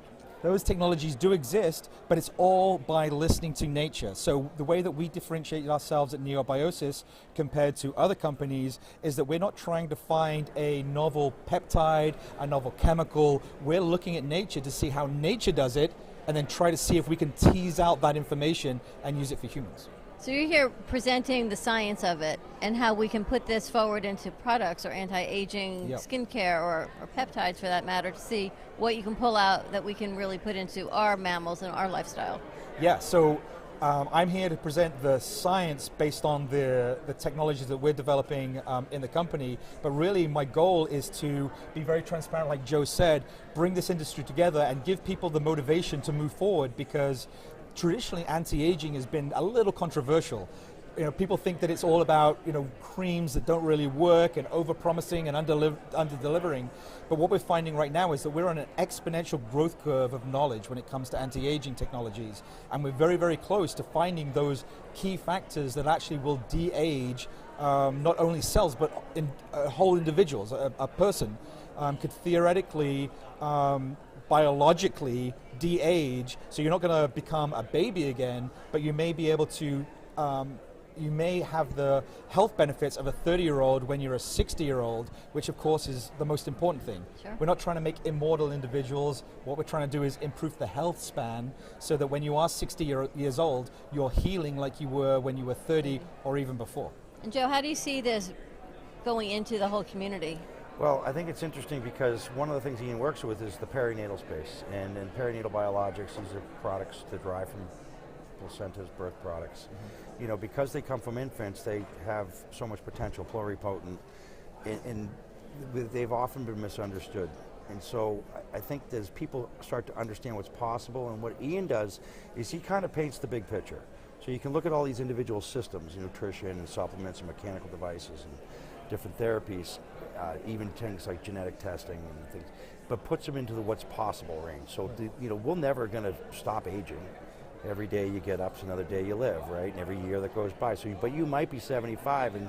Those technologies do exist, but it's all by listening to nature. So the way that we differentiate ourselves at Neobiosis compared to other companies is that we're not trying to find a novel peptide, a novel chemical. We're looking at nature to see how nature does it and then try to see if we can tease out that information and use it for humans. So you're here presenting the science of it and how we can put this forward into products or anti-aging skincare or peptides for that matter to see what you can pull out that we can really put into our mammals and our lifestyle. Yeah, so I'm here to present the science based on the technologies that we're developing in the company, but really my goal is to be very transparent, like Joe said, bring this industry together and give people the motivation to move forward, because traditionally anti-aging has been a little controversial. People think that it's all about creams that don't really work and over-promising and under-delivering. But what we're finding right now is that we're on an exponential growth curve of knowledge when it comes to anti-aging technologies. And we're very, very close to finding those key factors that actually will de-age not only cells, but whole individuals. A person could theoretically biologically de-age, so you're not going to become a baby again, but you may be able to, you may have the health benefits of a 30-year-old when you're a 60-year-old, which of course is the most important thing. Sure. We're not trying to make immortal individuals. What we're trying to do is improve the health span so that when you are 60 years old, you're healing like you were when you were 30 or even before. And Joe, how do you see this going into the whole community? Well, I think it's interesting because one of the things Ian works with is the perinatal space. And in perinatal biologics, these are products derived from placentas, birth products. Mm-hmm. Because they come from infants, they have so much potential, pluripotent, and they've often been misunderstood. And so I think as people start to understand what's possible, and what Ian does is he kind of paints the big picture. So you can look at all these individual systems, nutrition and supplements and mechanical devices, and different therapies, even things like genetic testing and things, but puts them into the what's possible range. So we're never going to stop aging. Every day you get up's another day you live, right? And every year that goes by. But you might be 75 and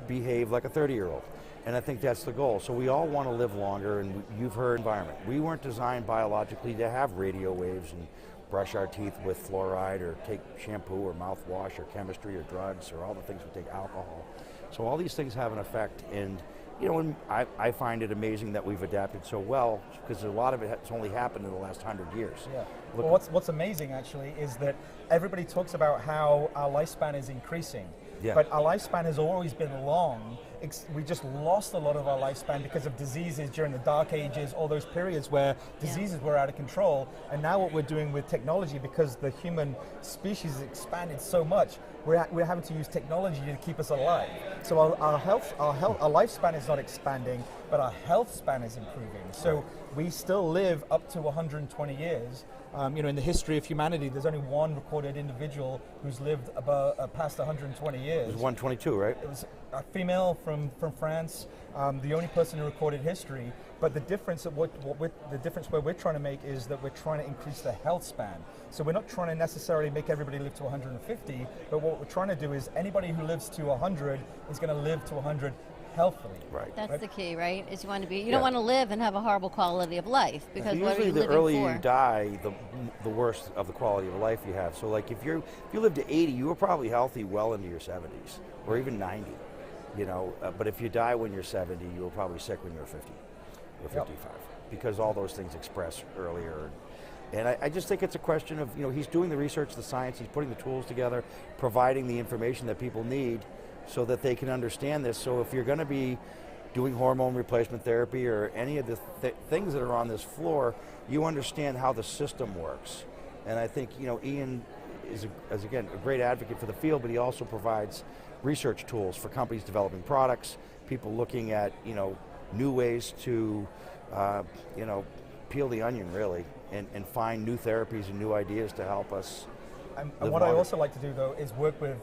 behave like a 30-year-old. And I think that's the goal. So we all want to live longer, and you've heard environment. We weren't designed biologically to have radio waves and brush our teeth with fluoride or take shampoo or mouthwash or chemistry or drugs or all the things we take, alcohol. So all these things have an effect, and and I find it amazing that we've adapted so well, because a lot of it has only happened in the last 100 years. Yeah. Well, what's amazing actually is that everybody talks about how our lifespan is increasing, but our lifespan has always been long. We just lost a lot of our lifespan because of diseases during the dark ages, all those periods where diseases were out of control. And now what we're doing with technology, because the human species has expanded so much, we're having to use technology to keep us alive. So our lifespan is not expanding, but our health span is improving. So we still live up to 120 years. In the history of humanity, there's only one recorded individual who's lived past 120 years. It was 122, right? It was a female from France, the only person in recorded history. But the difference where we're trying to make is that we're trying to increase the health span. So we're not trying to necessarily make everybody live to 150, but what we're trying to do is anybody who lives to 100 is going to live to 100 healthily. Right. That's the key, right? Is you want to be. You don't want to live and have a horrible quality of life, because what are you usually living the earlier for? you die, the worse of the quality of life you have. So like if you live to 80, you were probably healthy well into your 70s or even 90. But if you die when you're 70, you were probably sick when you were 50 or 55, because all those things express earlier. And I just think it's a question of, he's doing the research, the science, he's putting the tools together, providing the information that people need so that they can understand this. So if you're going to be doing hormone replacement therapy or any of the things that are on this floor, you understand how the system works. And I think, Ian is again a great advocate for the field, but he also provides research tools for companies developing products, people looking at, new ways to, peel the onion really, and find new therapies and new ideas to help us. And what I also like to do though is work with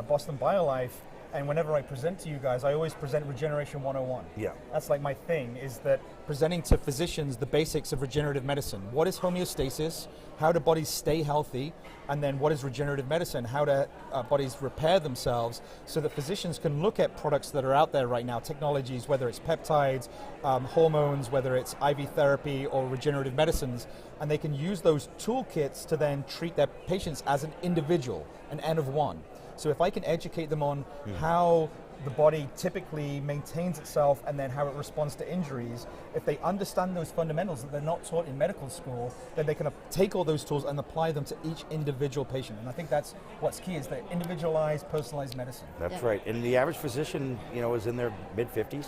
Boston BioLife, and whenever I present to you guys, I always present Regeneration 101. Yeah. That's like my thing, is that presenting to physicians the basics of regenerative medicine. What is homeostasis? How do bodies stay healthy? And then what is regenerative medicine? How do bodies repair themselves, so that physicians can look at products that are out there right now, technologies, whether it's peptides, hormones, whether it's IV therapy or regenerative medicines, and they can use those toolkits to then treat their patients as an individual, an N of one. So if I can educate them on how the body typically maintains itself and then how it responds to injuries, if they understand those fundamentals that they're not taught in medical school, then they can take all those tools and apply them to each individual patient. And I think that's what's key, is the individualized, personalized medicine. That's right. And the average physician, is in their mid-50s,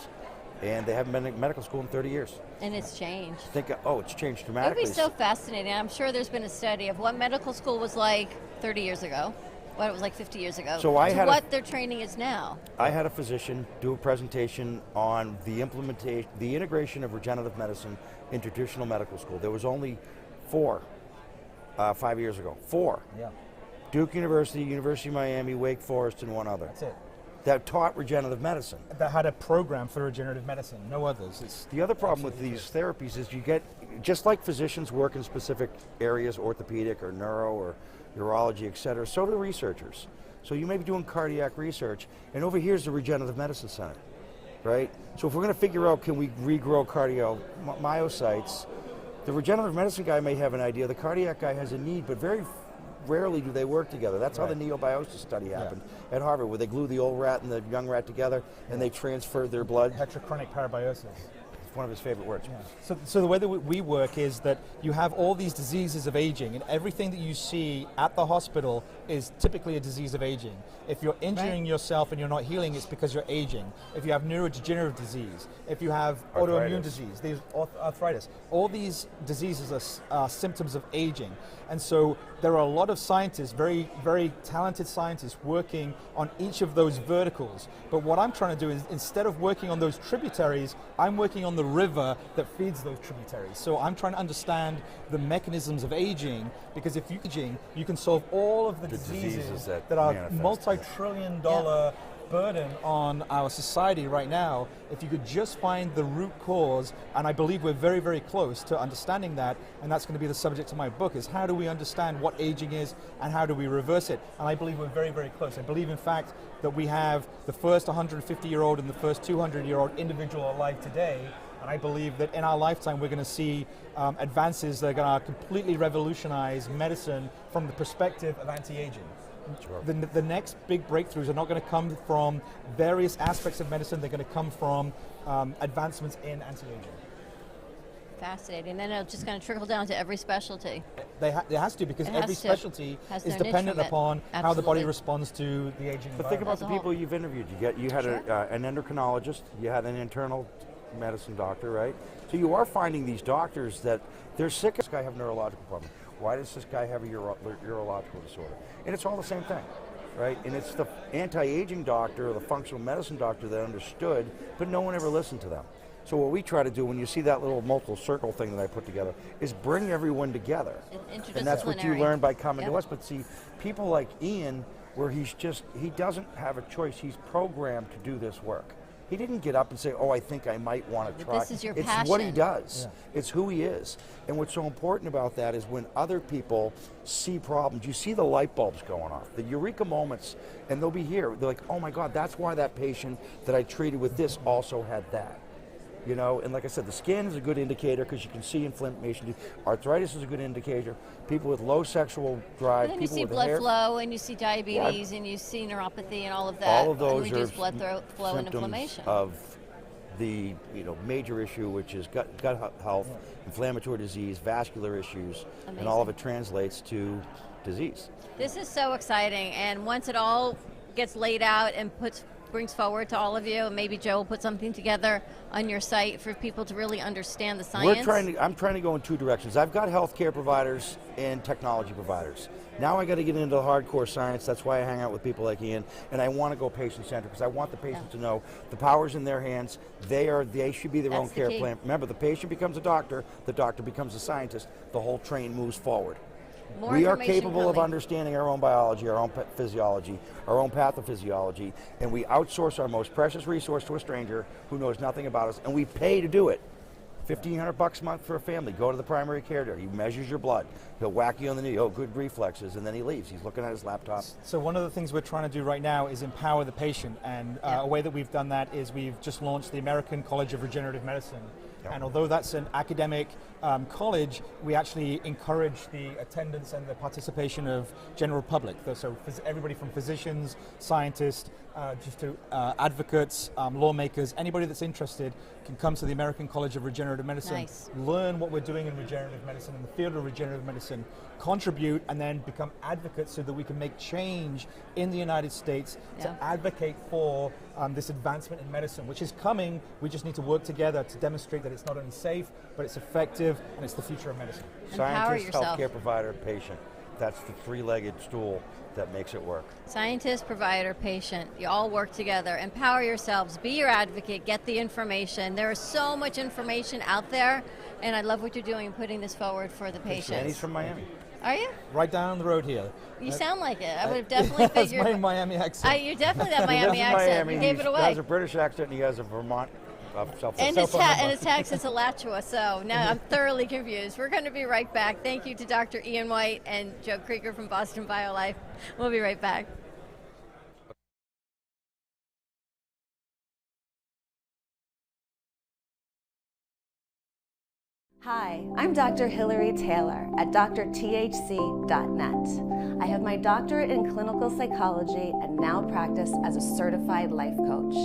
and they haven't been in medical school in 30 years. And it's changed. It's changed dramatically. It would be so fascinating. I'm sure there's been a study of what medical school was like 30 years ago. What it was like 50 years ago, so what their training is now. I had a physician do a presentation on the integration of regenerative medicine into traditional medical school. There was only 4, 5 years ago. 4. Yeah. Duke University, University of Miami, Wake Forest, and one other. That's it. That taught regenerative medicine. That had a program for regenerative medicine, no others. The other problem with these therapies is you get, just like physicians work in specific areas, orthopedic or neuro or urology, et cetera, so do researchers. So you may be doing cardiac research, and over here's the Regenerative Medicine Center, right? So if we're going to figure out, can we regrow cardiomyocytes, the regenerative medicine guy may have an idea, the cardiac guy has a need, but very rarely do they work together. That's how the neobiosis study happened at Harvard, where they glue the old rat and the young rat together, and they transferred their blood. Heterochronic parabiosis. One of his favorite words. Yeah. So the way that we work is that you have all these diseases of aging, and everything that you see at the hospital is typically a disease of aging. If you're injuring yourself and you're not healing, it's because you're aging. If you have neurodegenerative disease, if you have autoimmune disease, there's arthritis, all these diseases are symptoms of aging. And so there are a lot of scientists, very, very talented scientists, working on each of those verticals. But what I'm trying to do is, instead of working on those tributaries, I'm working on the river that feeds those tributaries. So I'm trying to understand the mechanisms of aging, because if you're aging, you can solve all of the diseases that are multi-trillion-dollar burden on our society right now if you could just find the root cause, and I believe we're very, very close to understanding that, and that's going to be the subject of my book, is how do we understand what aging is and how do we reverse it? And I believe we're very, very close. I believe, in fact, that we have the first 150-year-old and the first 200-year-old individual alive today, and I believe that in our lifetime we're going to see advances that are going to completely revolutionize medicine from the perspective of anti-aging. Sure. The next big breakthroughs are not going to come from various aspects of medicine, they're going to come from advancements in anti-aging. Fascinating. Then it's just going to trickle down to every specialty. It has to, because every specialty is dependent upon how the body responds to the aging environment. But think about the people you've interviewed. You had an endocrinologist, you had an internal medicine doctor, right? So you are finding these doctors that they're sick. This guy have a neurological problem. Why does this guy have a urological disorder? And it's all the same thing, right? And it's the anti-aging doctor or the functional medicine doctor that understood, but no one ever listened to them. So what we try to do when you see that little multiple circle thing that I put together is bring everyone together. And that's what you learn by coming to us. But see, people like Ian, where he doesn't have a choice, he's programmed to do this work. He didn't get up and say, oh, I think I might want to try. This is your passion. It's what he does. Yeah. It's who he is. And what's so important about that is when other people see problems, you see the light bulbs going off, the eureka moments, and they'll be here. They're like, oh my God, that's why that patient that I treated with this also had that. You know, and like I said, the skin is a good indicator because you can see inflammation. Arthritis is a good indicator. People with low sexual drive, and then people you see with blood hair flow, and you see diabetes, and you see neuropathy, and all of that. All of those and reduced blood flow and symptoms inflammation of the major issue, which is gut health, inflammatory disease, vascular issues, and all of it translates to disease. This is so exciting, and once it all gets laid out and brings forward to all of you, and maybe Joe will put something together on your site for people to really understand the science. I'm trying to go in two directions. I've got healthcare providers and technology providers. Now I got to get into the hardcore science. That's why I hang out with people like Ian, and I want to go patient-centered because I want the patient to know the power's in their hands. They should be their own care plan. Remember, the patient becomes a doctor, the doctor becomes a scientist. The whole train moves forward. We are capable of understanding our own biology, our own physiology, our own pathophysiology, and we outsource our most precious resource to a stranger who knows nothing about us, and we pay to do it. $1,500 a month for a family. Go to the primary care doctor. He measures your blood. He'll whack you on the knee. Oh, good reflexes, and then he leaves. He's looking at his laptop. So one of the things we're trying to do right now is empower the patient, and a way that we've done that is we've just launched the American College of Regenerative Medicine. And although that's an academic college, we actually encourage the attendance and the participation of general public. So everybody from physicians, scientists, just to advocates, lawmakers, anybody that's interested can come to the American College of Regenerative Medicine, learn what we're doing in regenerative medicine, in the field of regenerative medicine, contribute, and then become advocates so that we can make change in the United States to advocate for this advancement in medicine, which is coming. We just need to work together to demonstrate that it's not only safe, but it's effective, and it's the future of medicine. Scientist, healthcare provider, patient. That's the three-legged stool that makes it work. Scientist, provider, patient, you all work together. Empower yourselves, be your advocate, get the information. There is so much information out there, and I love what you're doing, putting this forward for the patients. Annie's from Miami. Are you? Right down the road here. You sound like it. I would have definitely figured. That's my Miami accent. You definitely have Miami accent. You gave it away. He has a British accent, and he has a Vermont and his tax is Alachua, so now I'm thoroughly confused. We're going to be right back. Thank you to Dr. Ian White and Joe Krieger from Boston BioLife. We'll be right back. Hi, I'm Dr. Hilary Taylor at drthc.net. I have my doctorate in clinical psychology and now practice as a certified life coach.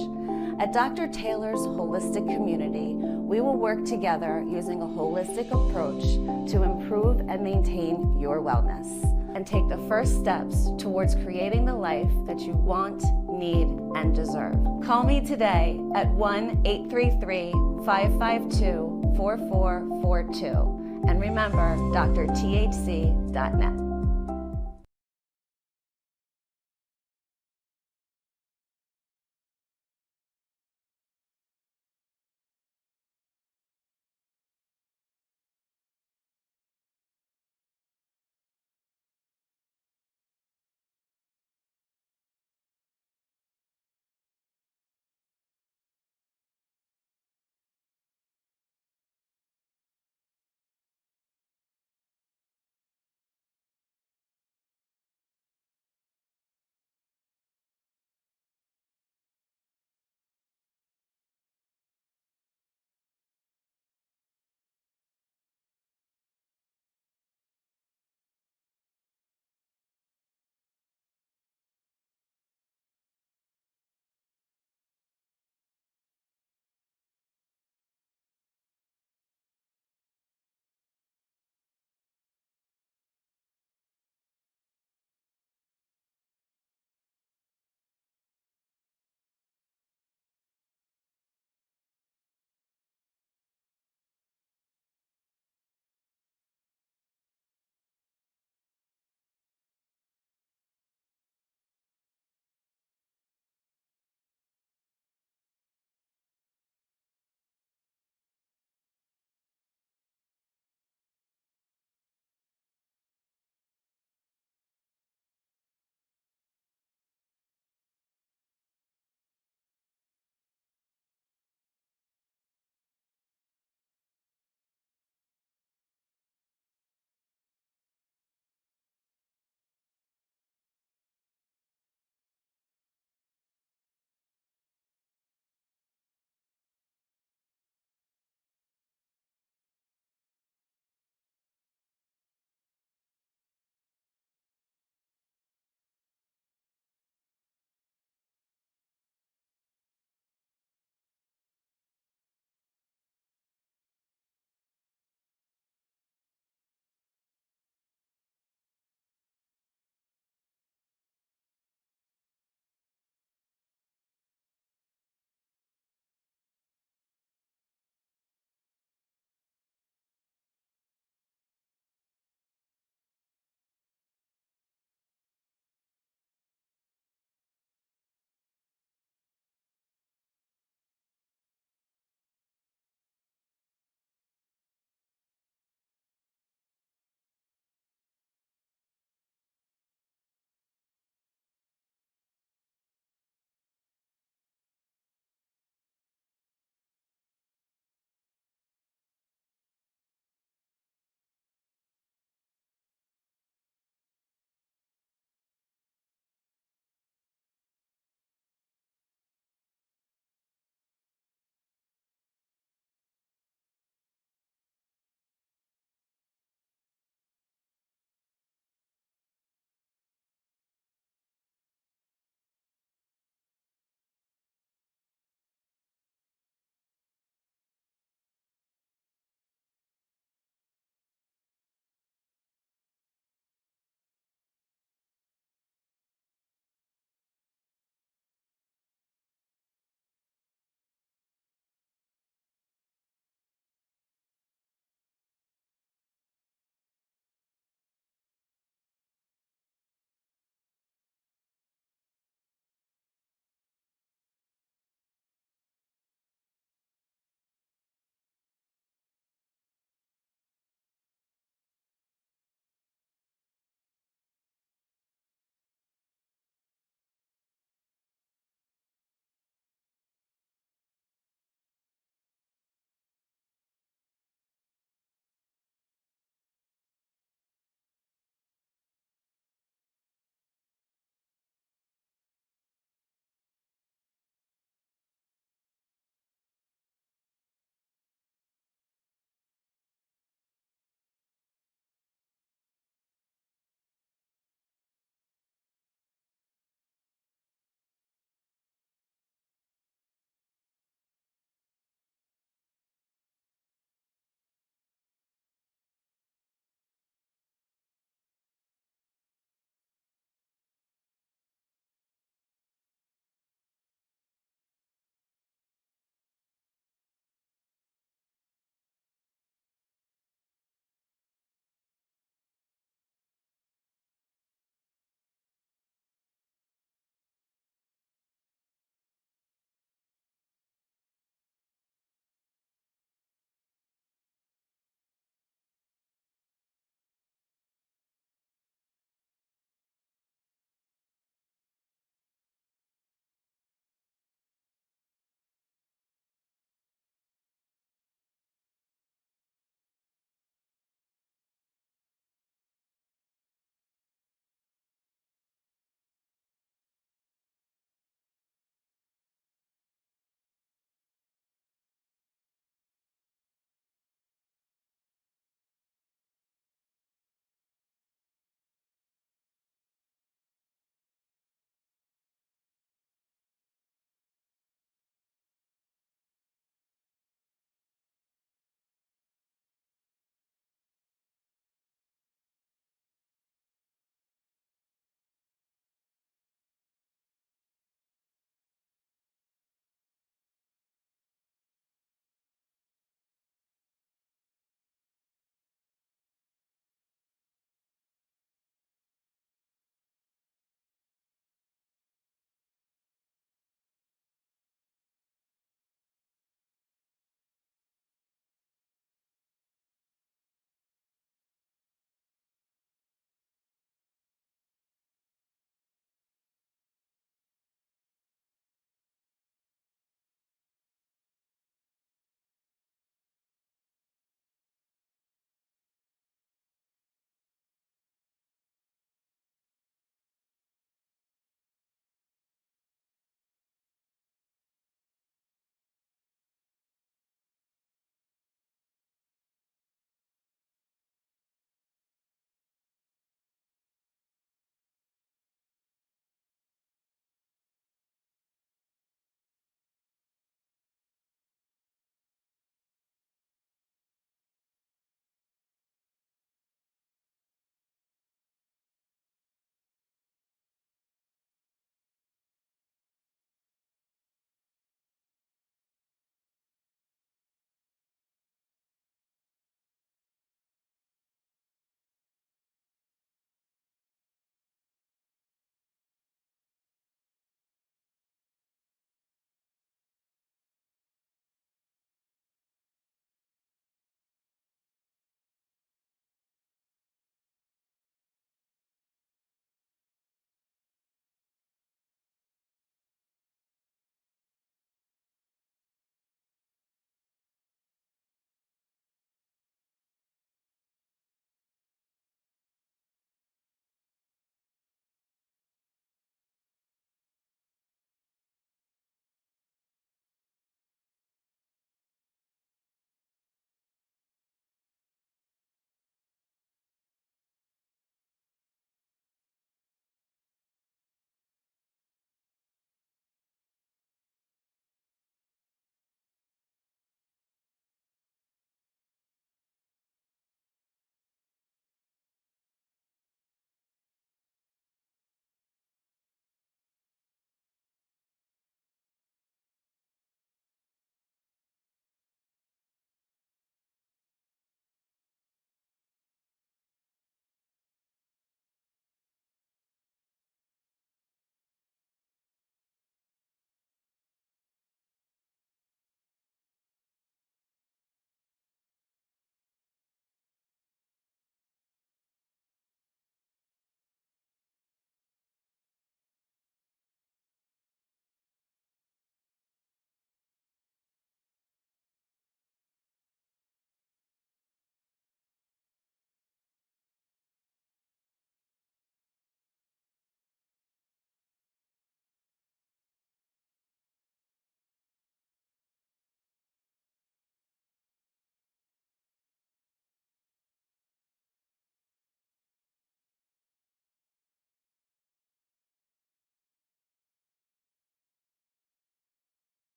At Dr. Taylor's Holistic Community, we will work together using a holistic approach to improve and maintain your wellness and take the first steps towards creating the life that you want, need, and deserve. Call me today at 1-833-552-4442. And remember, drthc.net.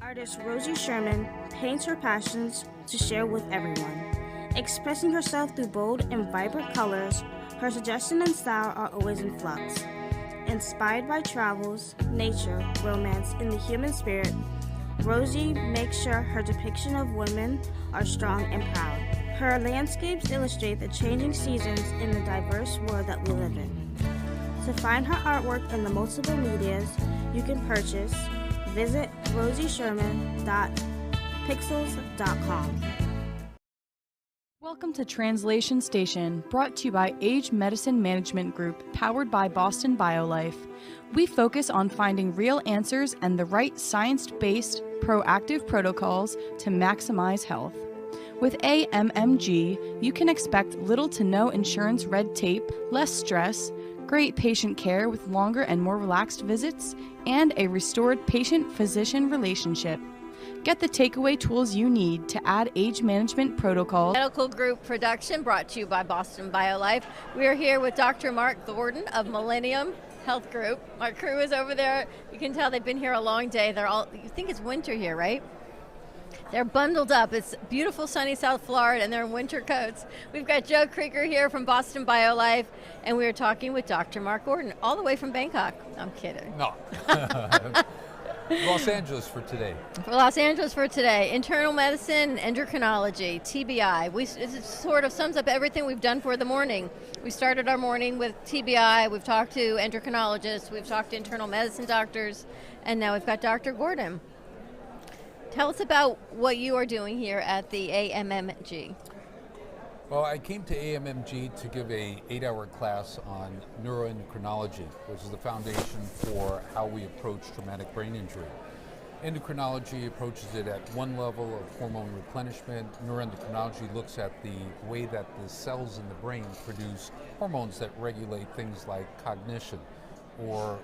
Artist Rosie Sherman paints her passions to share with everyone. Expressing herself through bold and vibrant colors, her suggestion and style are always in flux. Inspired by travels, nature, romance, and the human spirit, Rosie makes sure her depiction of women are strong and proud. Her landscapes illustrate the changing seasons in the diverse world that we live in. To find her artwork in the multiple medias you can purchase, visit rosiesherman.pixels.com. Welcome to Translation Station, brought to you by Age Medicine Management Group, powered by Boston BioLife. We focus on finding real answers and the right science-based, proactive protocols to maximize health. With AMMG, you can expect little to no insurance red tape, less stress, great patient care with longer and more relaxed visits, and a restored patient-physician relationship. Get the takeaway tools you need to add age management protocols. Medical Group production brought to you by Boston BioLife. We are here with Dr. Mark Gordon of Millennium Health Group. Our crew is over there. You can tell they've been here a long day. You think it's winter here, right? They're bundled up. It's beautiful sunny South Florida and they're in winter coats. We've got Joe Krieger here from Boston BioLife, and we are talking with Dr. Mark Gordon all the way from Bangkok. I'm kidding. No. Los Angeles for today. For Los Angeles for today. Internal medicine, endocrinology, TBI. It sort of sums up everything we've done for the morning. We started our morning with TBI. We've talked to endocrinologists. We've talked to internal medicine doctors. And now we've got Dr. Gordon. Tell us about what you are doing here at the AMMG. Well, I came to AMMG to give a 8-hour class on neuroendocrinology, which is the foundation for how we approach traumatic brain injury. Endocrinology approaches it at one level of hormone replenishment. Neuroendocrinology looks at the way that the cells in the brain produce hormones that regulate things like cognition or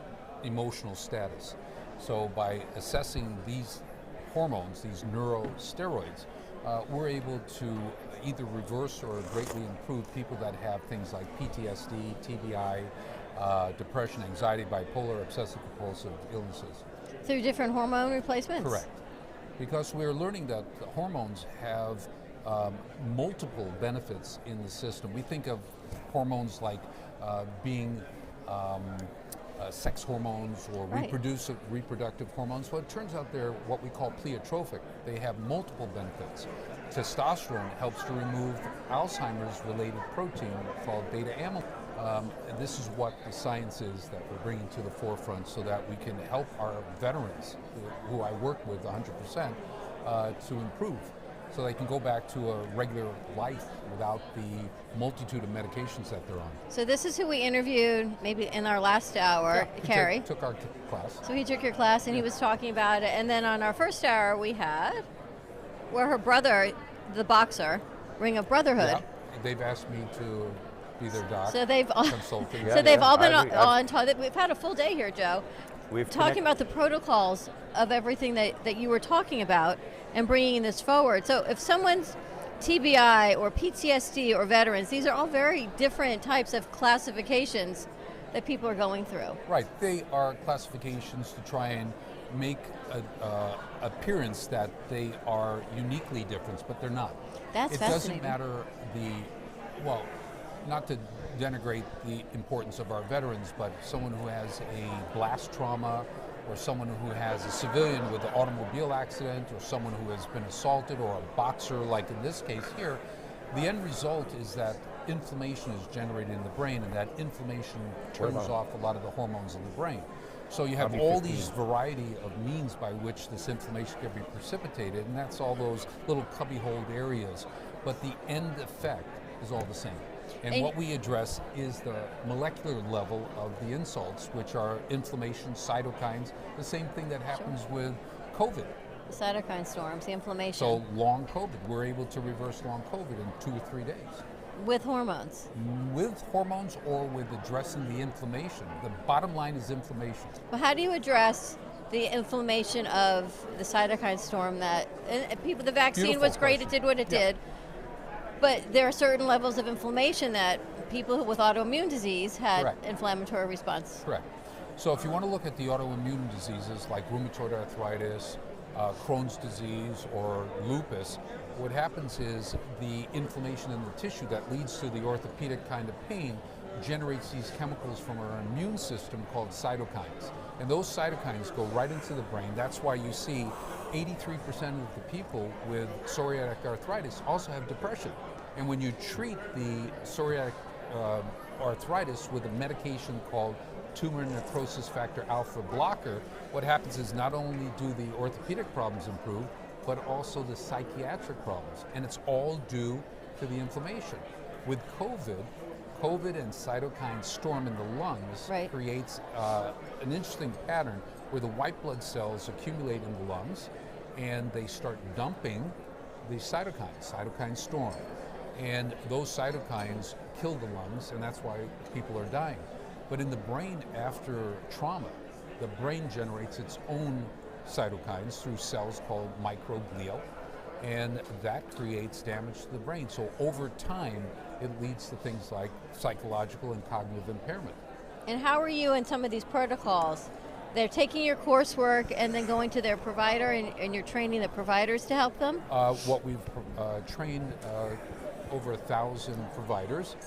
emotional status. So by assessing these hormones, these neurosteroids, we're able to either reverse or greatly improve people that have things like PTSD, TBI, depression, anxiety, bipolar, obsessive-compulsive illnesses. Through different hormone replacements? Correct. Because we're learning that hormones have multiple benefits in the system. We think of hormones like being sex hormones or reproductive hormones. Well, it turns out they're what we call pleiotropic. They have multiple benefits. Testosterone helps to remove Alzheimer's-related protein called beta amyloid. This is what the science is that we're bringing to the forefront so that we can help our veterans, who I work with 100%, to improve, so they can go back to a regular life without the multitude of medications that they're on. So this is who we interviewed maybe in our last hour, Carrie. He took our class. So he took your class and he was talking about it. And then on our first hour we had where her brother, the boxer, Ring of Brotherhood. Yeah. They've asked me to be their doc. So they've all, consulting. they've all been on. We've had a full day here, Joe. We've talking about the protocols of everything that you were talking about and bringing this forward. So if someone's TBI or PTSD or veterans, these are all very different types of classifications that people are going through. Right, they are classifications to try and make an appearance that they are uniquely different, but they're not. That's fascinating. It doesn't matter well, not to denigrate the importance of our veterans, but someone who has a blast trauma, or someone who has a civilian with an automobile accident, or someone who has been assaulted, or a boxer, like in this case here, the end result is that inflammation is generated in the brain, and that inflammation turns off a lot of the hormones in the brain. So you have all these variety of means by which this inflammation can be precipitated, and that's all those little cubbyhole areas. But the end effect is all the same. And what we address is the molecular level of the insults, which are inflammation, cytokines, the same thing that happens with COVID. The cytokine storms, the inflammation. So long COVID, we're able to reverse long COVID in 2 or 3 days. With hormones? With hormones or with addressing the inflammation. The bottom line is inflammation. Well, how do you address the inflammation of the cytokine storm that the vaccine was great, it did what it did, but there are certain levels of inflammation that people with autoimmune disease had inflammatory response. Correct. So if you want to look at the autoimmune diseases like rheumatoid arthritis, Crohn's disease or lupus, what happens is the inflammation in the tissue that leads to the orthopedic kind of pain generates these chemicals from our immune system called cytokines. And those cytokines go right into the brain. That's why you see 83% of the people with psoriatic arthritis also have depression. And when you treat the psoriatic arthritis with a medication called tumor necrosis factor alpha blocker, what happens is not only do the orthopedic problems improve, but also the psychiatric problems. And it's all due to the inflammation. With COVID and cytokine storm in the lungs creates an interesting pattern where the white blood cells accumulate in the lungs and they start dumping the cytokine storm. And those cytokines kill the lungs, and that's why people are dying. But in the brain, after trauma, the brain generates its own cytokines through cells called microglia, and that creates damage to the brain. So over time, it leads to things like psychological and cognitive impairment. And how are you in some of these protocols? They're taking your coursework and then going to their provider, and you're training the providers to help them? What we've trained over 1,000 providers.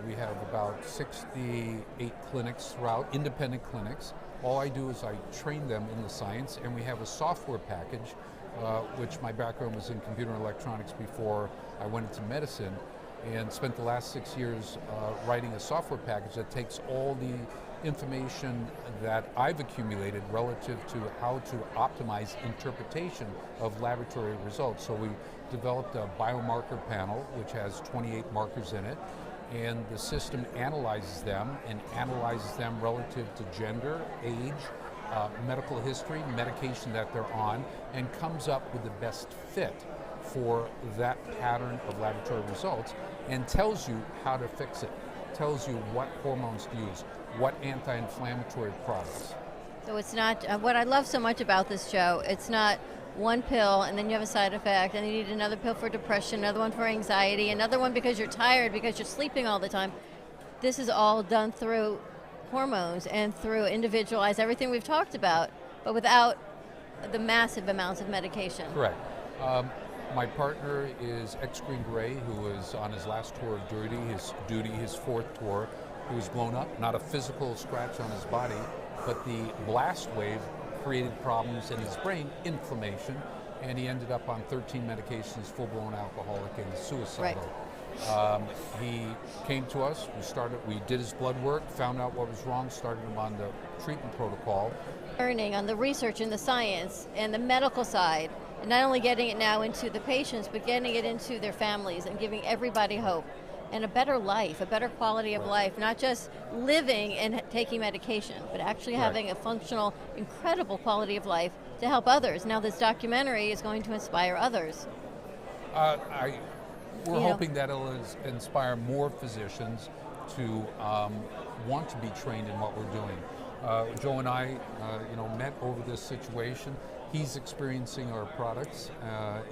We have about 68 clinics throughout, independent clinics. All I do is I train them in the science, and we have a software package, which my background was in computer and electronics before I went into medicine, and spent the last 6 years writing a software package that takes all the information that I've accumulated relative to how to optimize interpretation of laboratory results. So we developed a biomarker panel which has 28 markers in it, and the system analyzes them relative to gender, age, medical history, medication that they're on, and comes up with the best fit for that pattern of laboratory results and tells you how to fix it, tells you what hormones to use, what anti-inflammatory products. So it's not, what I love so much about this show, it's not one pill and then you have a side effect and you need another pill for depression, another one for anxiety, another one because you're tired, because you're sleeping all the time. This is all done through hormones and through individualized, everything we've talked about, but without the massive amounts of medication. Correct. My partner is ex-Green Beret, who was on his last tour of duty, his fourth tour. He was blown up, not a physical scratch on his body, but the blast wave created problems in his brain, inflammation, and he ended up on 13 medications, full-blown alcoholic and suicidal. Right. He came to us, we did his blood work, found out what was wrong, started him on the treatment protocol. Learning on the research and the science and the medical side, and not only getting it now into the patients, but getting it into their families and giving everybody hope and a better life, a better quality of life, not just living and taking medication, but actually having a functional, incredible quality of life to help others. Now this documentary is going to inspire others. We're hoping that it'll inspire more physicians to want to be trained in what we're doing. Joe and I, met over this situation. He's experiencing our products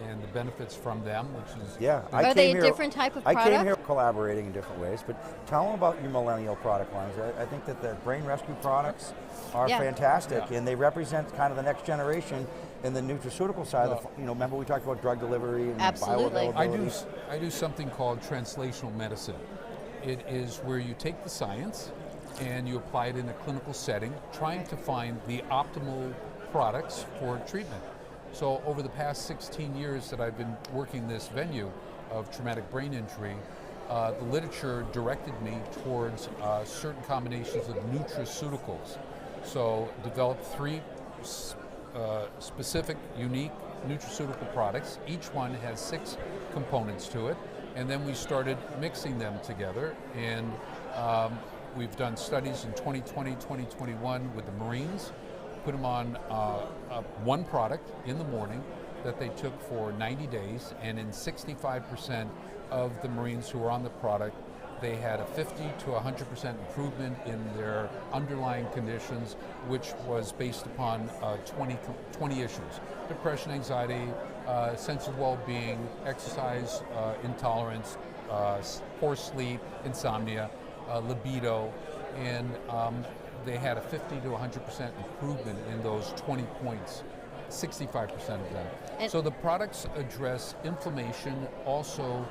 and the benefits from them, which is... Yeah. Are they a different type of product? I came here collaborating in different ways, but tell them about your millennial product lines. I think that the brain rescue products are fantastic, and they represent kind of the next generation in the nutraceutical side. Remember we talked about drug delivery and bioavailability? I do something called translational medicine. It is where you take the science and you apply it in a clinical setting, trying to find the optimal products for treatment. So over the past 16 years that I've been working this venue of traumatic brain injury, the literature directed me towards certain combinations of nutraceuticals. So developed 3 specific, unique nutraceutical products. Each one has 6 components to it, and then we started mixing them together, and we've done studies in 2020, 2021 with the Marines. Put them on one product in the morning that they took for 90 days, and in 65% of the Marines who were on the product, they had a 50 to 100% improvement in their underlying conditions, which was based upon 20 issues: depression, anxiety, sense of well-being, exercise intolerance, poor sleep, insomnia, libido, and they had a 50 to 100% improvement in those 20 points 65% of them. And so the products address inflammation, also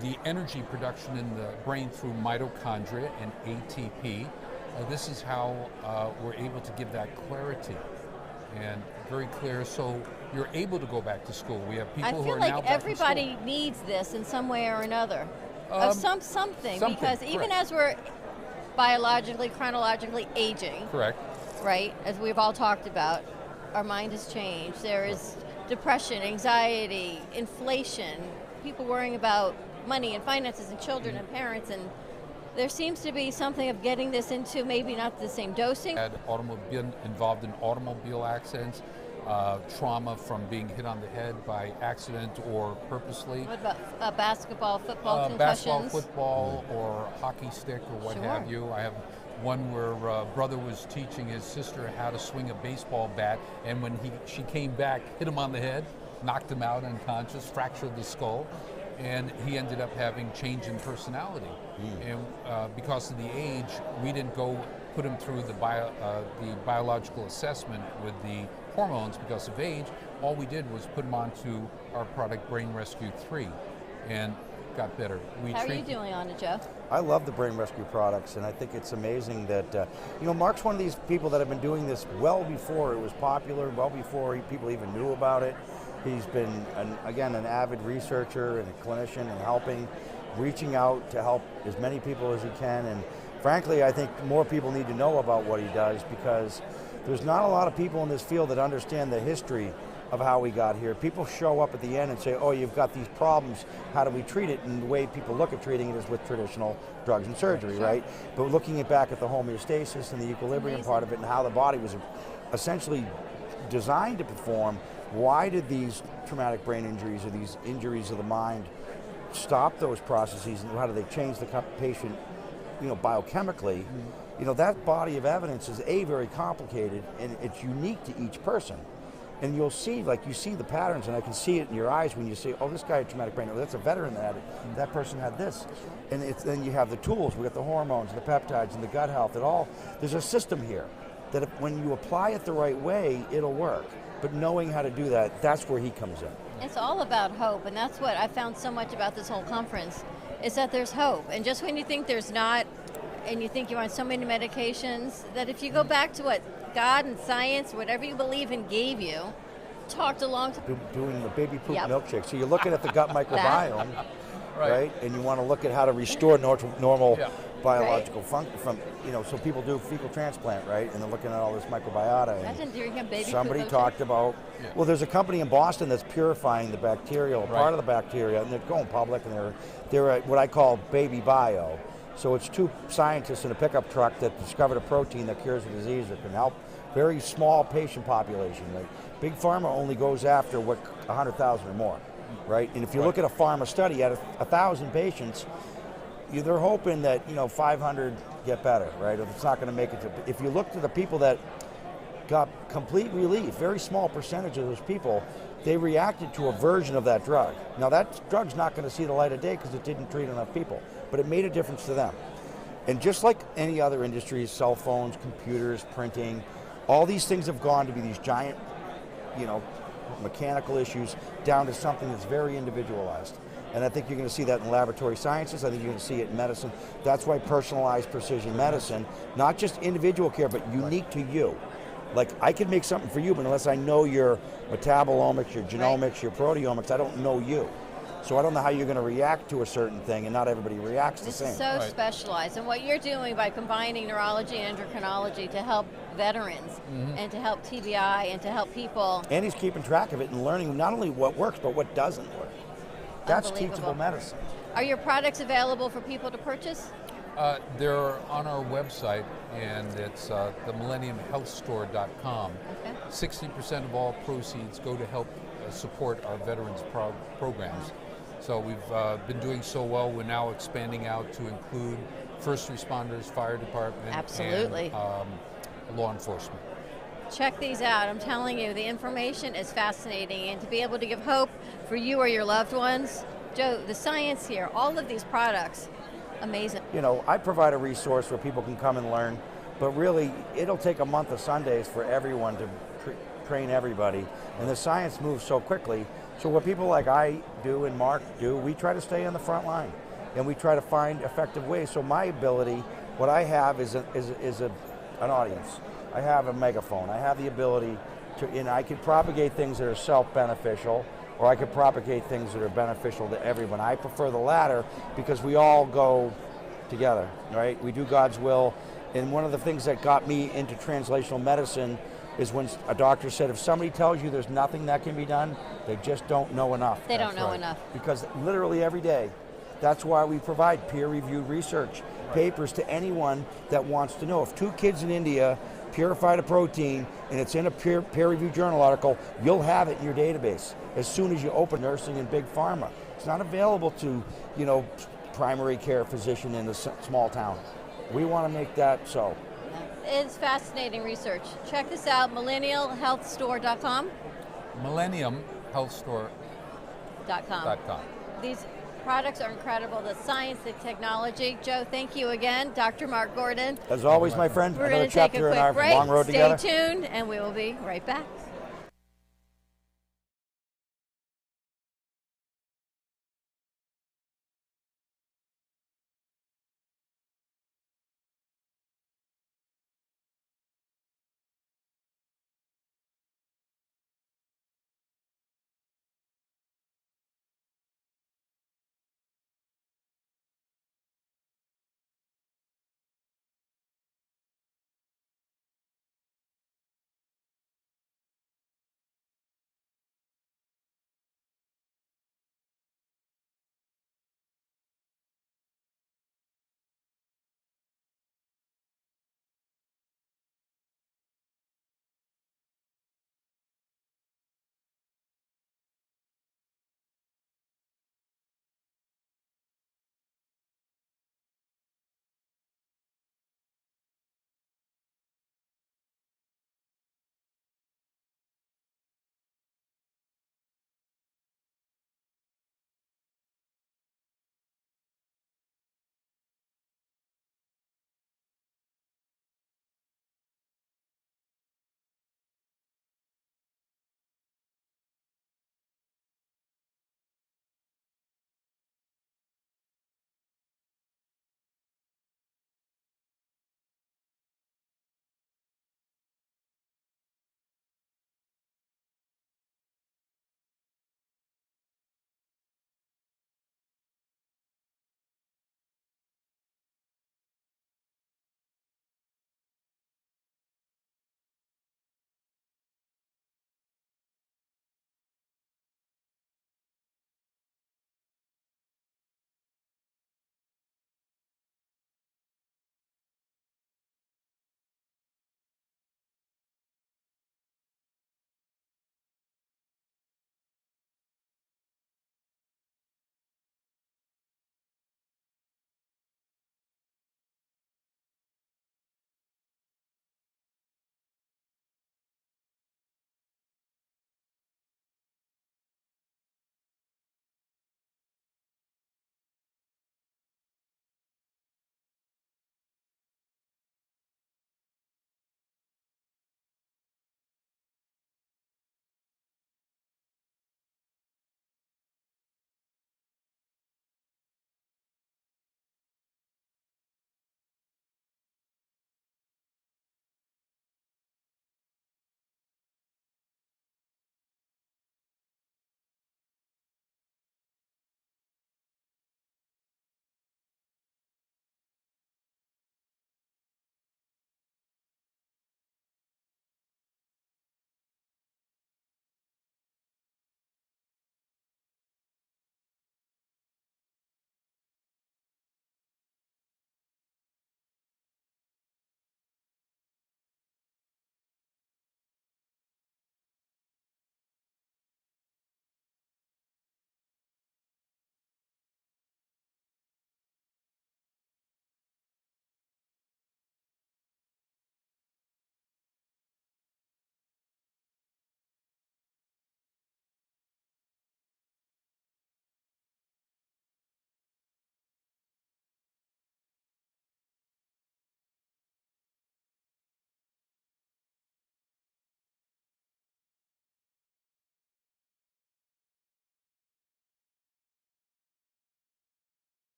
the energy production in the brain through mitochondria and ATP. This is how we're able to give that clarity and very clear, so you're able to go back to school. We have people who are now back in school. I feel like everybody needs this in some way or another, of something, because even as we're biologically, chronologically aging, correct, right, as we've all talked about, our mind has changed. There is depression, anxiety, inflation, people worrying about money and finances and children and parents, and there seems to be something of getting this into maybe not the same dosing. Been involved in automobile accidents, trauma from being hit on the head by accident or purposely. What about basketball, football concussions? Basketball, football, or hockey stick or what have you. I have one where brother was teaching his sister how to swing a baseball bat, and when she came back, hit him on the head, knocked him out unconscious, fractured the skull, and he ended up having change in personality. And because of the age, we didn't go put him through the biological assessment with the hormones because of age. All we did was put him onto our product Brain Rescue 3 and got better. How are you doing on it, Joe? I love the Brain Rescue products, and I think it's amazing that, Mark's one of these people that have been doing this well before it was popular, well before people even knew about it. He's been, an avid researcher and a clinician and helping, reaching out to help as many people as he can. And frankly, I think more people need to know about what he does, because there's not a lot of people in this field that understand the history of how we got here. People show up at the end and say, oh, you've got these problems, how do we treat it? And the way people look at treating it is with traditional drugs and surgery, right? But looking back at the homeostasis and the equilibrium part of it and how the body was essentially designed to perform, why did these traumatic brain injuries or these injuries of the mind stop those processes, and how do they change the patient, biochemically? That body of evidence is very complicated, and it's unique to each person. And you'll see, you see the patterns, and I can see it in your eyes when you say, oh, this guy had traumatic brain, oh, that's a veteran that had it, that person had this. And then you have the tools, we got the hormones, and the peptides, and the gut health, there's a system here that when you apply it the right way, it'll work. But knowing how to do that, that's where he comes in. It's all about hope, and that's what I found so much about this whole conference, is that there's hope. And just when you think there's not, and you think you're on so many medications, that if you go back to what God and science, whatever you believe in, gave you, talked along to doing the baby poop milkshake. So you're looking at the gut microbiome, right? And you want to look at how to restore normal biological function from, so people do fecal transplant, right? And they're looking at all this microbiota. Imagine doing a baby somebody talked about, well, there's a company in Boston that's purifying the bacterial part of the bacteria, and they're going public, and they're what I call baby bio. So it's two scientists in a pickup truck that discovered a protein that cures a disease that can help very small patient population. Right? Big pharma only goes after 100,000 or more, right? And if you look at a pharma study at 1,000 patients, they're hoping that 500 get better, right? If it's not going to make it to. If you look to the people that got complete relief, very small percentage of those people, they reacted to a version of that drug. Now that drug's not going to see the light of day because it didn't treat enough people, but it made a difference to them. And just like any other industries, cell phones, computers, printing, all these things have gone to be these giant, mechanical issues down to something that's very individualized. And I think you're going to see that in laboratory sciences. I think you're going to see it in medicine. That's why personalized precision medicine, not just individual care, but unique to you. Like, I could make something for you, but unless I know your metabolomics, your genomics, your proteomics, I don't know you. So I don't know how you're going to react to a certain thing, and not everybody reacts the same. This is so specialized. And what you're doing by combining neurology and endocrinology to help veterans and to help TBI and to help people. And he's keeping track of it and learning not only what works, but what doesn't work. That's teachable medicine. Are your products available for people to purchase? They're on our website, and it's themillenniumhealthstore.com. Okay. 60% of all proceeds go to help support our veterans programs. So we've been doing so well, we're now expanding out to include first responders, fire department, and law enforcement. Check these out. I'm telling you, the information is fascinating, and to be able to give hope for you or your loved ones, Joe, the science here, all of these products, amazing. I provide a resource where people can come and learn, but really, it'll take a month of Sundays for everyone to train everybody, and the science moves so quickly. So what people like I do and Mark do, we try to stay on the front line, and we try to find effective ways. So my ability, what I have is an audience. I have a megaphone. I have the ability to, and I can propagate things that are self-beneficial, or I could propagate things that are beneficial to everyone. I prefer the latter because we all go together, right? We do God's will. And one of the things that got me into translational medicine is when a doctor said, if somebody tells you there's nothing that can be done, they just don't know enough. They don't know enough. Because literally every day, that's why we provide peer-reviewed research, papers to anyone that wants to know. If 2 kids in India purified a protein and it's in a peer-reviewed journal article, you'll have it in your database as soon as you open nursing and big pharma. It's not available to, primary care physician in a small town. We want to make that so. It's fascinating research. Check this out, millennialhealthstore.com. millenniumhealthstore.com. These products are incredible, the science, the technology. Joe, thank you again. Dr. Mark Gordon. As always, my friend, we're another going to take a chapter in our quick break. long road together. Stay tuned, and we will be right back.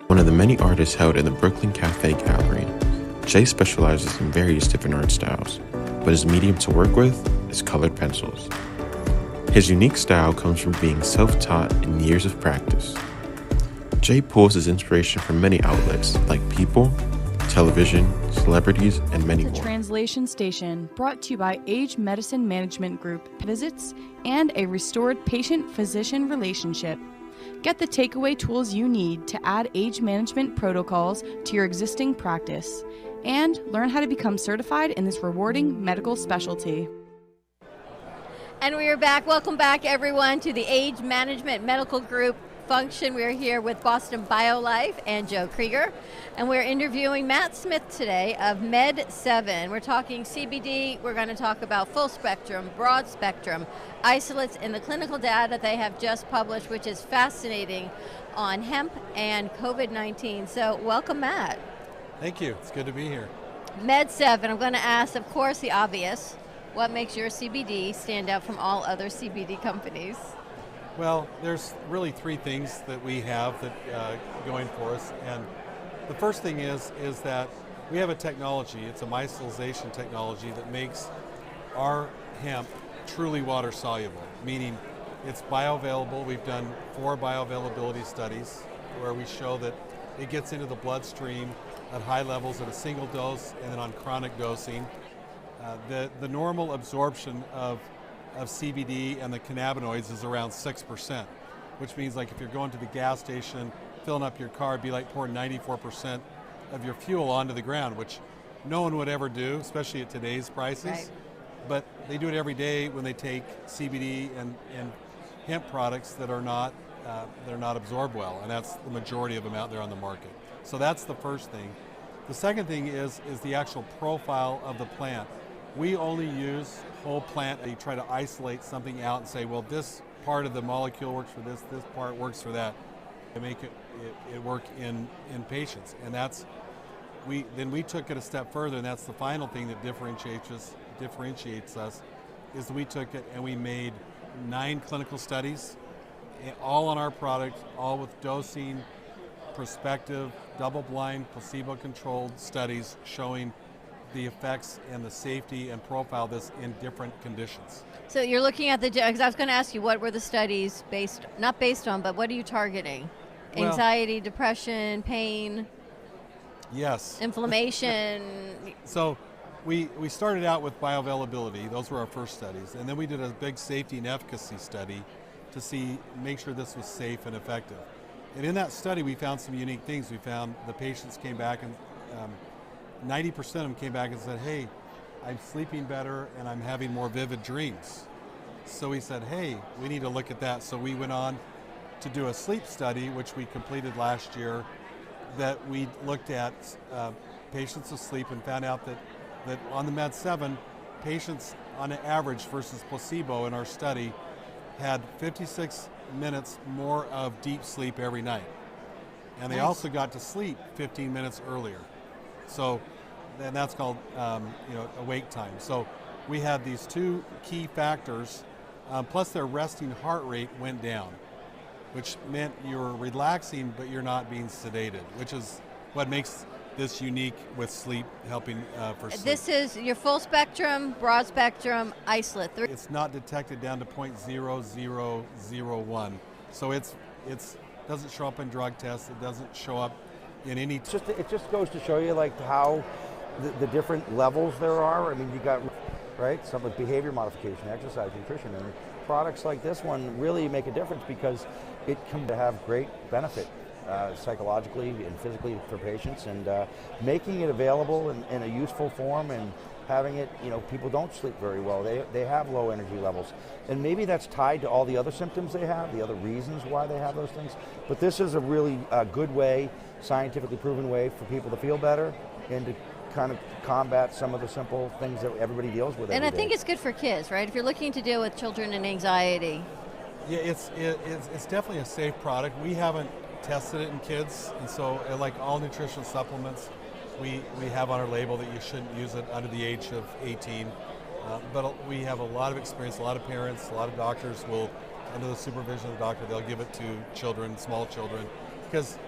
One of the many artists held in the Brooklyn Cafe Gallery, Jay specializes in various different art styles, but his medium to work with is colored pencils. His unique style comes from being self-taught and years of practice. Jay pulls his inspiration from many outlets like people, television, celebrities, and many more. Translation Station, brought to you by Age Medicine Management Group, visits, and a restored patient-physician relationship. Get the takeaway tools you need to add age management protocols to your existing practice, and learn how to become certified in this rewarding medical specialty. And we are back. Welcome back, everyone, to the Age Management Medical Group function. We're here with Boston BioLife and Joe Krieger, and we're interviewing Matt Smith today of Med7. We're talking CBD. We're going to talk about full spectrum, broad spectrum, isolates, and the clinical data they have just published, which is fascinating, on hemp and COVID-19. So welcome, Matt. Thank you. It's good to be here. Med7, I'm going to ask, of course, the obvious. What makes your CBD stand out from all other CBD companies? Well, there's really three things that we have that going for us, and the first thing is that we have a technology. It's a micellization technology that makes our hemp truly water soluble, meaning it's bioavailable. We've done 4 bioavailability studies where we show that it gets into the bloodstream at high levels at a single dose and then on chronic dosing. The normal absorption of CBD and the cannabinoids is around 6%, which means like if you're going to the gas station, filling up your car, it'd be like pouring 94% of your fuel onto the ground, which no one would ever do, especially at today's prices. Right. But they do it every day when they take CBD and hemp products that are not absorbed well, and that's the majority of them out there on the market. So that's the first thing. The second thing is the actual profile of the plant. We only use whole plant. You try to isolate something out and say, well, this part of the molecule works for this part works for that, to make it work in patients. And then we took it a step further, and that's the final thing that differentiates us, is we took it and we made 9 clinical studies, all on our product, all with dosing, prospective, double-blind, placebo-controlled studies showing the effects and the safety and profile of this in different conditions. So you're looking at because I was going to ask you, what were the studies not based on, but what are you targeting? Anxiety, depression, pain? Yes. Inflammation? So we started out with bioavailability. Those were our first studies. And then we did a big safety and efficacy study to make sure this was safe and effective. And in that study, we found some unique things. We found the patients came back and 90% of them came back and said, hey, I'm sleeping better and I'm having more vivid dreams. So we said, hey, we need to look at that. So we went on to do a sleep study, which we completed last year, that we looked at patients asleep and found out that on the Med7, patients on an average versus placebo in our study had 56 minutes more of deep sleep every night. And they also got to sleep 15 minutes earlier. So, and that's called awake time. So we had these 2 key factors, plus their resting heart rate went down, which meant you're relaxing, but you're not being sedated, which is what makes this unique with sleep, helping for sleep. This is your full spectrum, broad spectrum, isolate. It's not detected down to 0.0001. So it doesn't show up in drug tests. It doesn't show up in any. It just goes to show you like how the different levels there are. I mean, you got some like behavior modification, exercise, nutrition, and products like this one really make a difference because it can have great benefit psychologically and physically for patients, and making it available in a useful form and having it, people don't sleep very well. They have low energy levels. And maybe that's tied to all the other symptoms they have, the other reasons why they have those things. But this is a really good way, scientifically proven way for people to feel better and to kind of combat some of the simple things that everybody deals with every day. And I think it's good for kids, right? If you're looking to deal with children and anxiety. Yeah, it's definitely a safe product. We haven't tested it in kids, and so like all nutritional supplements, we have on our label that you shouldn't use it under the age of 18. But we have a lot of experience, a lot of parents, a lot of doctors will, under the supervision of the doctor, they'll give it to children, small children, because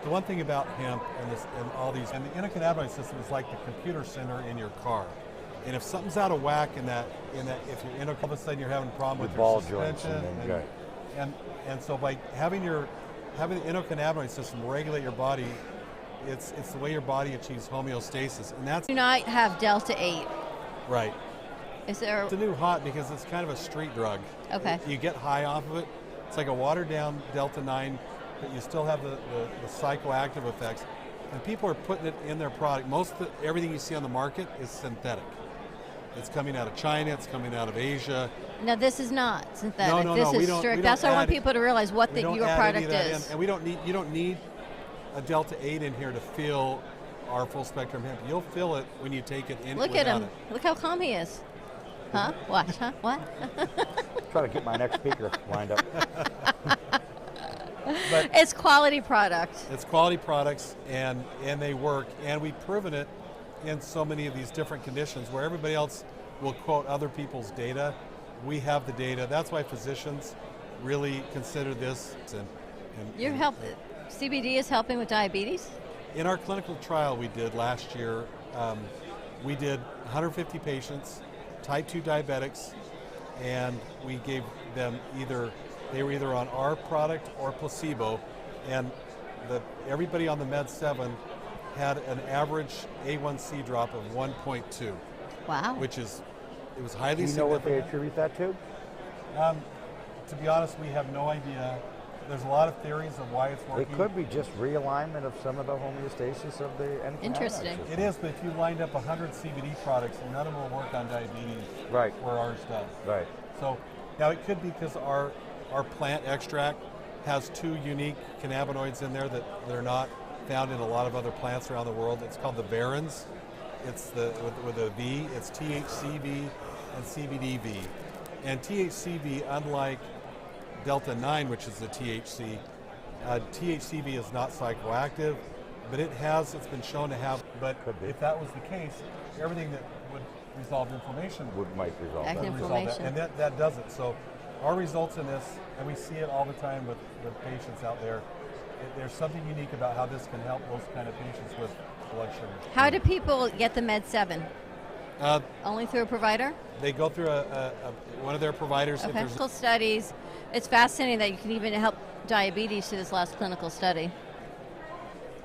The one thing about hemp and this and all these, and the endocannabinoid system is like the computer center in your car. And if something's out of whack in that, if you're all of a sudden you're having a problem with ball your joints suspension, and so by having the endocannabinoid system regulate your body, it's the way your body achieves homeostasis, and that's Do not have Delta 8. right. Is there? It's a new hot because it's kind of a street drug. Okay. You get high off of it. It's like a watered down Delta 9, but you still have the psychoactive effects. And people are putting it in their product. Everything you see on the market is synthetic. It's coming out of China. It's coming out of Asia. No, this is not synthetic. No, this we is don't- strict. we That's don't why I want add- people to realize what we don't your add product any of that is. in. And you don't need a Delta 8 in here to feel our full spectrum hemp. You'll feel it when you take it in. Look at without him. it. Look how calm he is. Huh? What? Huh? What? Trying to get my next speaker lined up. But it's quality product. It's quality products, and they work, and we've proven it in so many of these different conditions where everybody else will quote other people's data. We have the data. That's why physicians really consider this. CBD is helping with diabetes? In our clinical trial we did last year, we did 150 patients, type 2 diabetics, and we gave them they were either on our product or placebo, and everybody on the Med 7 had an average A1C drop of 1.2. Wow. Which is, it was highly Do you know what they significant. attribute that to? To be honest, we have no idea. There's a lot of theories of why it's working. It could be just realignment of some of the homeostasis of the endocannabinoid Interesting. system. It is, but if you lined up 100 CBD products, none of them will work on diabetes Right. where ours does. Right. So now it could be because our plant extract has 2 unique cannabinoids in there that are not found in a lot of other plants around the world. It's called the varins. It's with a V. It's THCV and CBDV. And THCV, unlike Delta 9, which is the THC, THCV is not psychoactive, but it's been shown to have, but if that was the case, everything that would resolve inflammation might resolve that. would resolve that. And that doesn't. So our results in this, and we see it all the time with patients out there, there's something unique about how this can help those kind of patients with blood sugar. How do people get the Med 7? Only through a provider? They go through one of their providers. Okay. If there's Clinical studies. It's fascinating that you can even help diabetes through this last clinical study.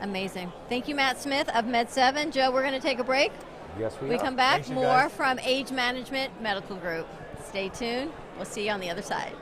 Amazing. Thank you, Matt Smith of Med 7. Joe, we're going to take a break. Yes, we We are. come back, Thanks, you more guys. from Age Management Medical Group. Stay tuned. We'll see you on the other side.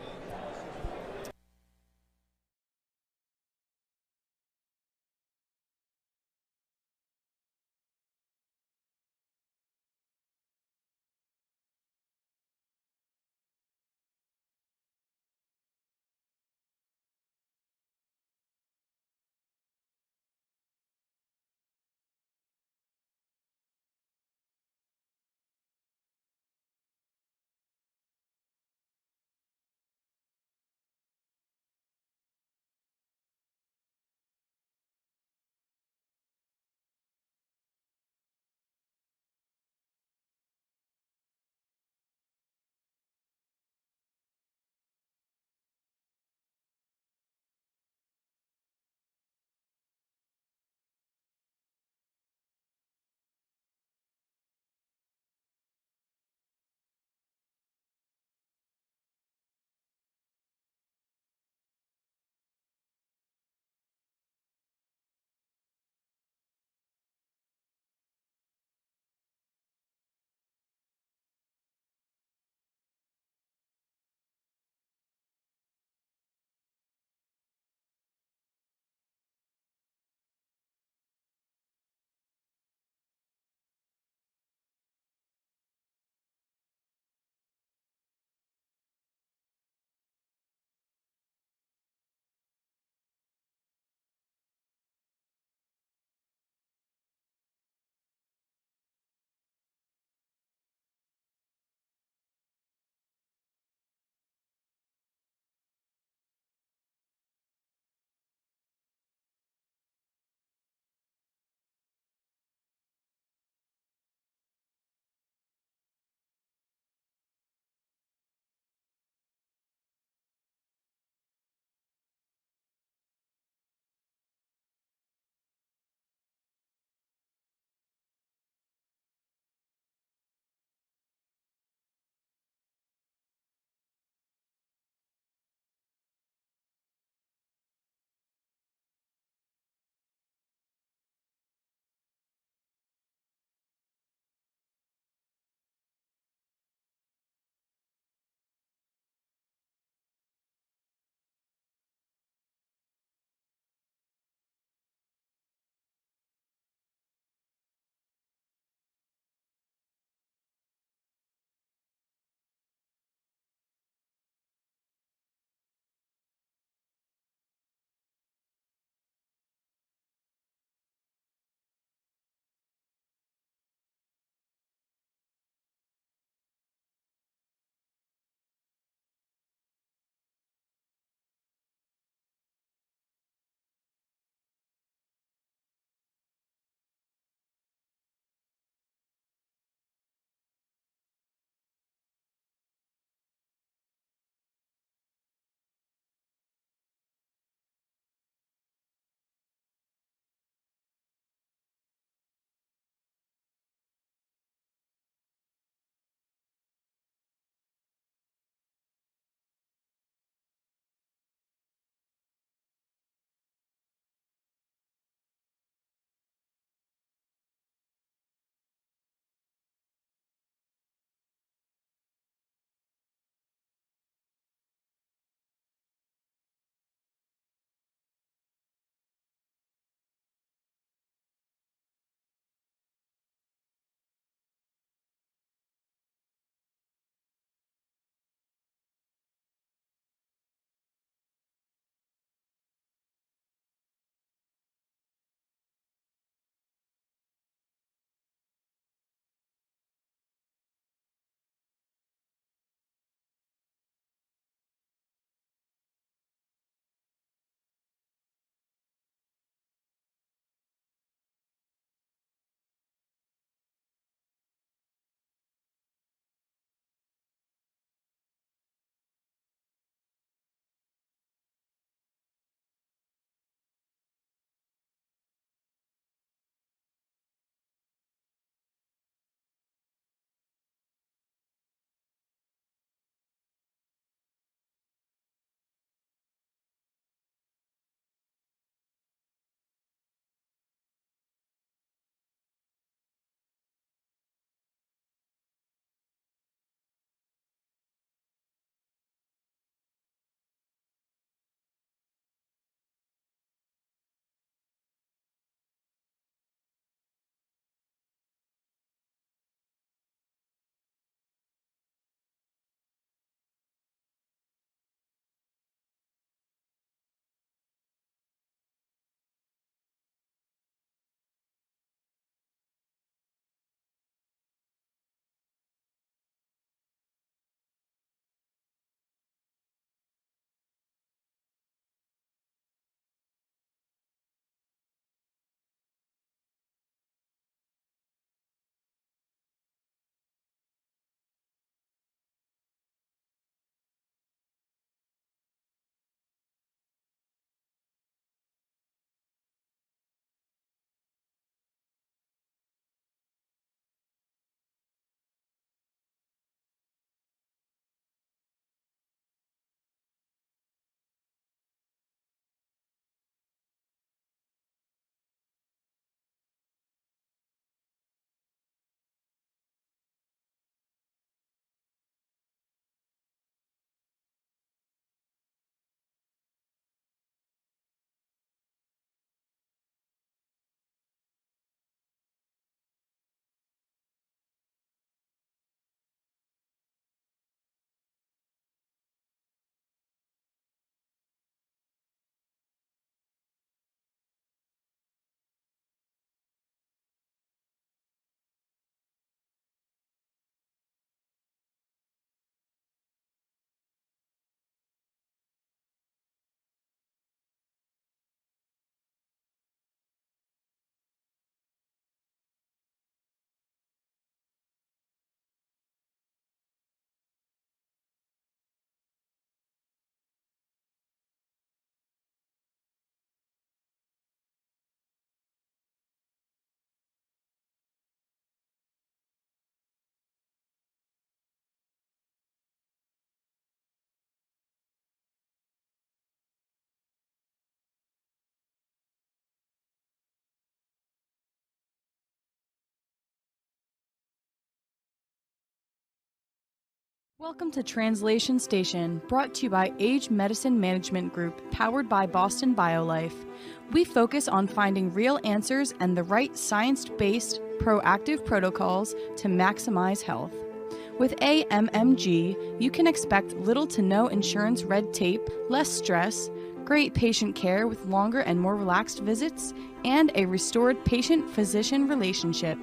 Welcome to Translation Station, brought to you by Age Medicine Management Group, powered by Boston BioLife. We focus on finding real answers and the right science-based, proactive protocols to maximize health. With AMMG, you can expect little to no insurance red tape, less stress, great patient care with longer and more relaxed visits, and a restored patient-physician relationship.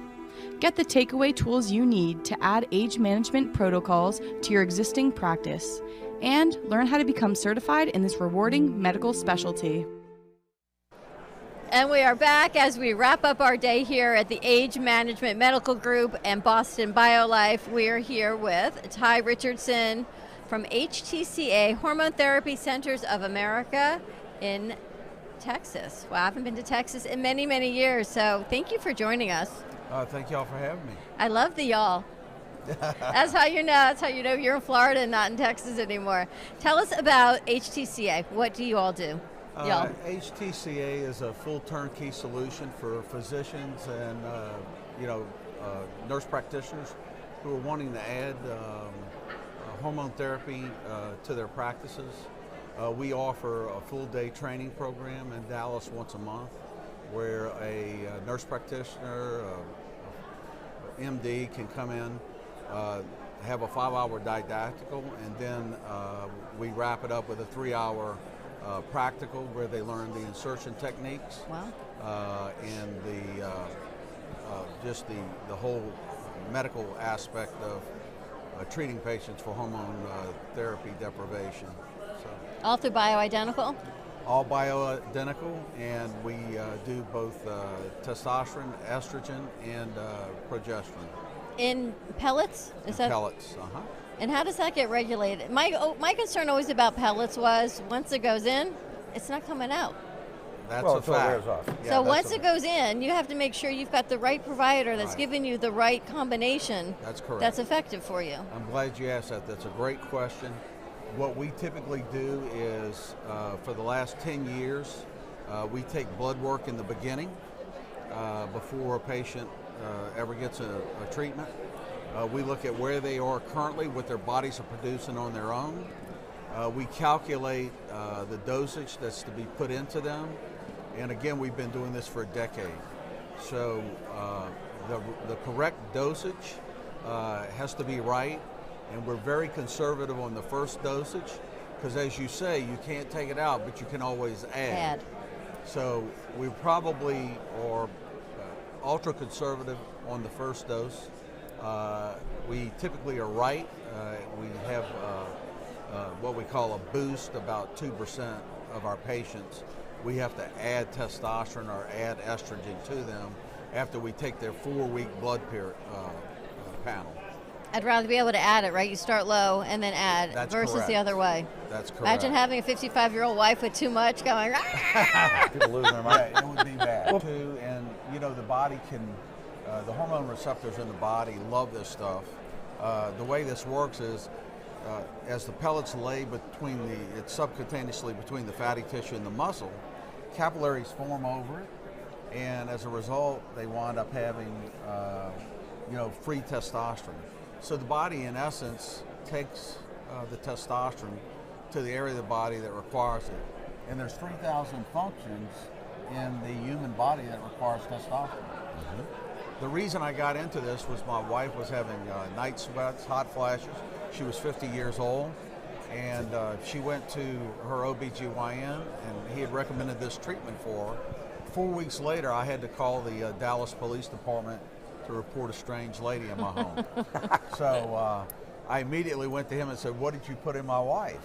Get the takeaway tools you need to add age management protocols to your existing practice, and learn how to become certified in this rewarding medical specialty. And we are back as we wrap up our day here at the Age Management Medical Group and Boston BioLife. We are here with Ty Richardson from HTCA, Hormone Therapy Centers of America in Texas. Well, I haven't been to Texas in many, many years, so thank you for joining us. Thank y'all for having me. I love the y'all. That's how you know. That's how you know you're in Florida and not in Texas anymore. Tell us about HTCA. What do you all do? Y'all. HTCA is a full turnkey solution for physicians and nurse practitioners who are wanting to add hormone therapy to their practices. We offer a full day training program in Dallas once a month, where a nurse practitioner, MD can come in, have a 5-hour didactical, and then we wrap it up with a 3-hour practical where they learn the insertion techniques. Wow. And just the whole medical aspect of treating patients for hormone therapy deprivation. So. All through bioidentical? All bioidentical, and we do both testosterone, estrogen, and progesterone. In pellets? Pellets, And how does that get regulated? My concern always about pellets was once it goes in, it's not coming out. That's a fact. So once it goes in, you have to make sure you've got the right provider that's giving you the right combination. That's correct. That's effective for you. I'm glad you asked that. That's a great question. What we typically do is, for the last 10 years, we take blood work in the beginning before a patient ever gets a treatment. We look at where they are currently, what their bodies are producing on their own. We calculate the dosage that's to be put into them. And again, we've been doing this for a decade. So the correct dosage has to be right. And we're very conservative on the first dosage, because as you say, you can't take it out, but you can always add. So we probably are ultra conservative on the first dose. We typically are right. We have what we call a boost, about 2% of our patients. We have to add testosterone or add estrogen to them after we take their 4-week blood panel. I'd rather be able to add it, right? You start low and then add. That's versus correct. The other way. That's correct. Imagine having a 55-year-old wife with too much going, People losing their mind. It would be bad too. And the body can, the hormone receptors in the body love this stuff. The way this works is, as the pellets lay it's subcutaneously between the fatty tissue and the muscle, capillaries form over it, and as a result, they wind up having, free testosterone. So the body, in essence, takes the testosterone to the area of the body that requires it. And there's 3,000 functions in the human body that requires testosterone. The reason I got into this was my wife was having night sweats, hot flashes. She was 50 years old, and she went to her OBGYN, and he had recommended this treatment for her. 4 weeks later, I had to call the Dallas Police Department to report a strange lady in my home. So I immediately went to him and said, "What did you put in my wife?"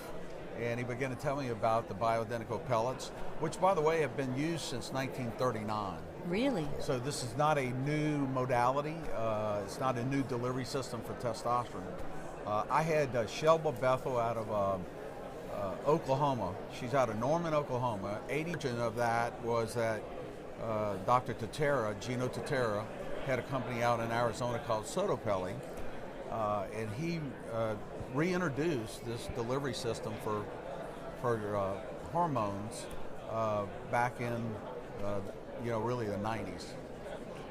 And he began to tell me about the bioidentical pellets, which, by the way, have been used since 1939. Really? So this is not a new modality. It's not a new delivery system for testosterone. I had Shelba Bethel out of Oklahoma. She's out of Norman, Oklahoma. 80% of that was that Dr. Tatera, Gino Tatera, had a company out in Arizona called Sotopelli, and he reintroduced this delivery system for hormones back in really the 90s.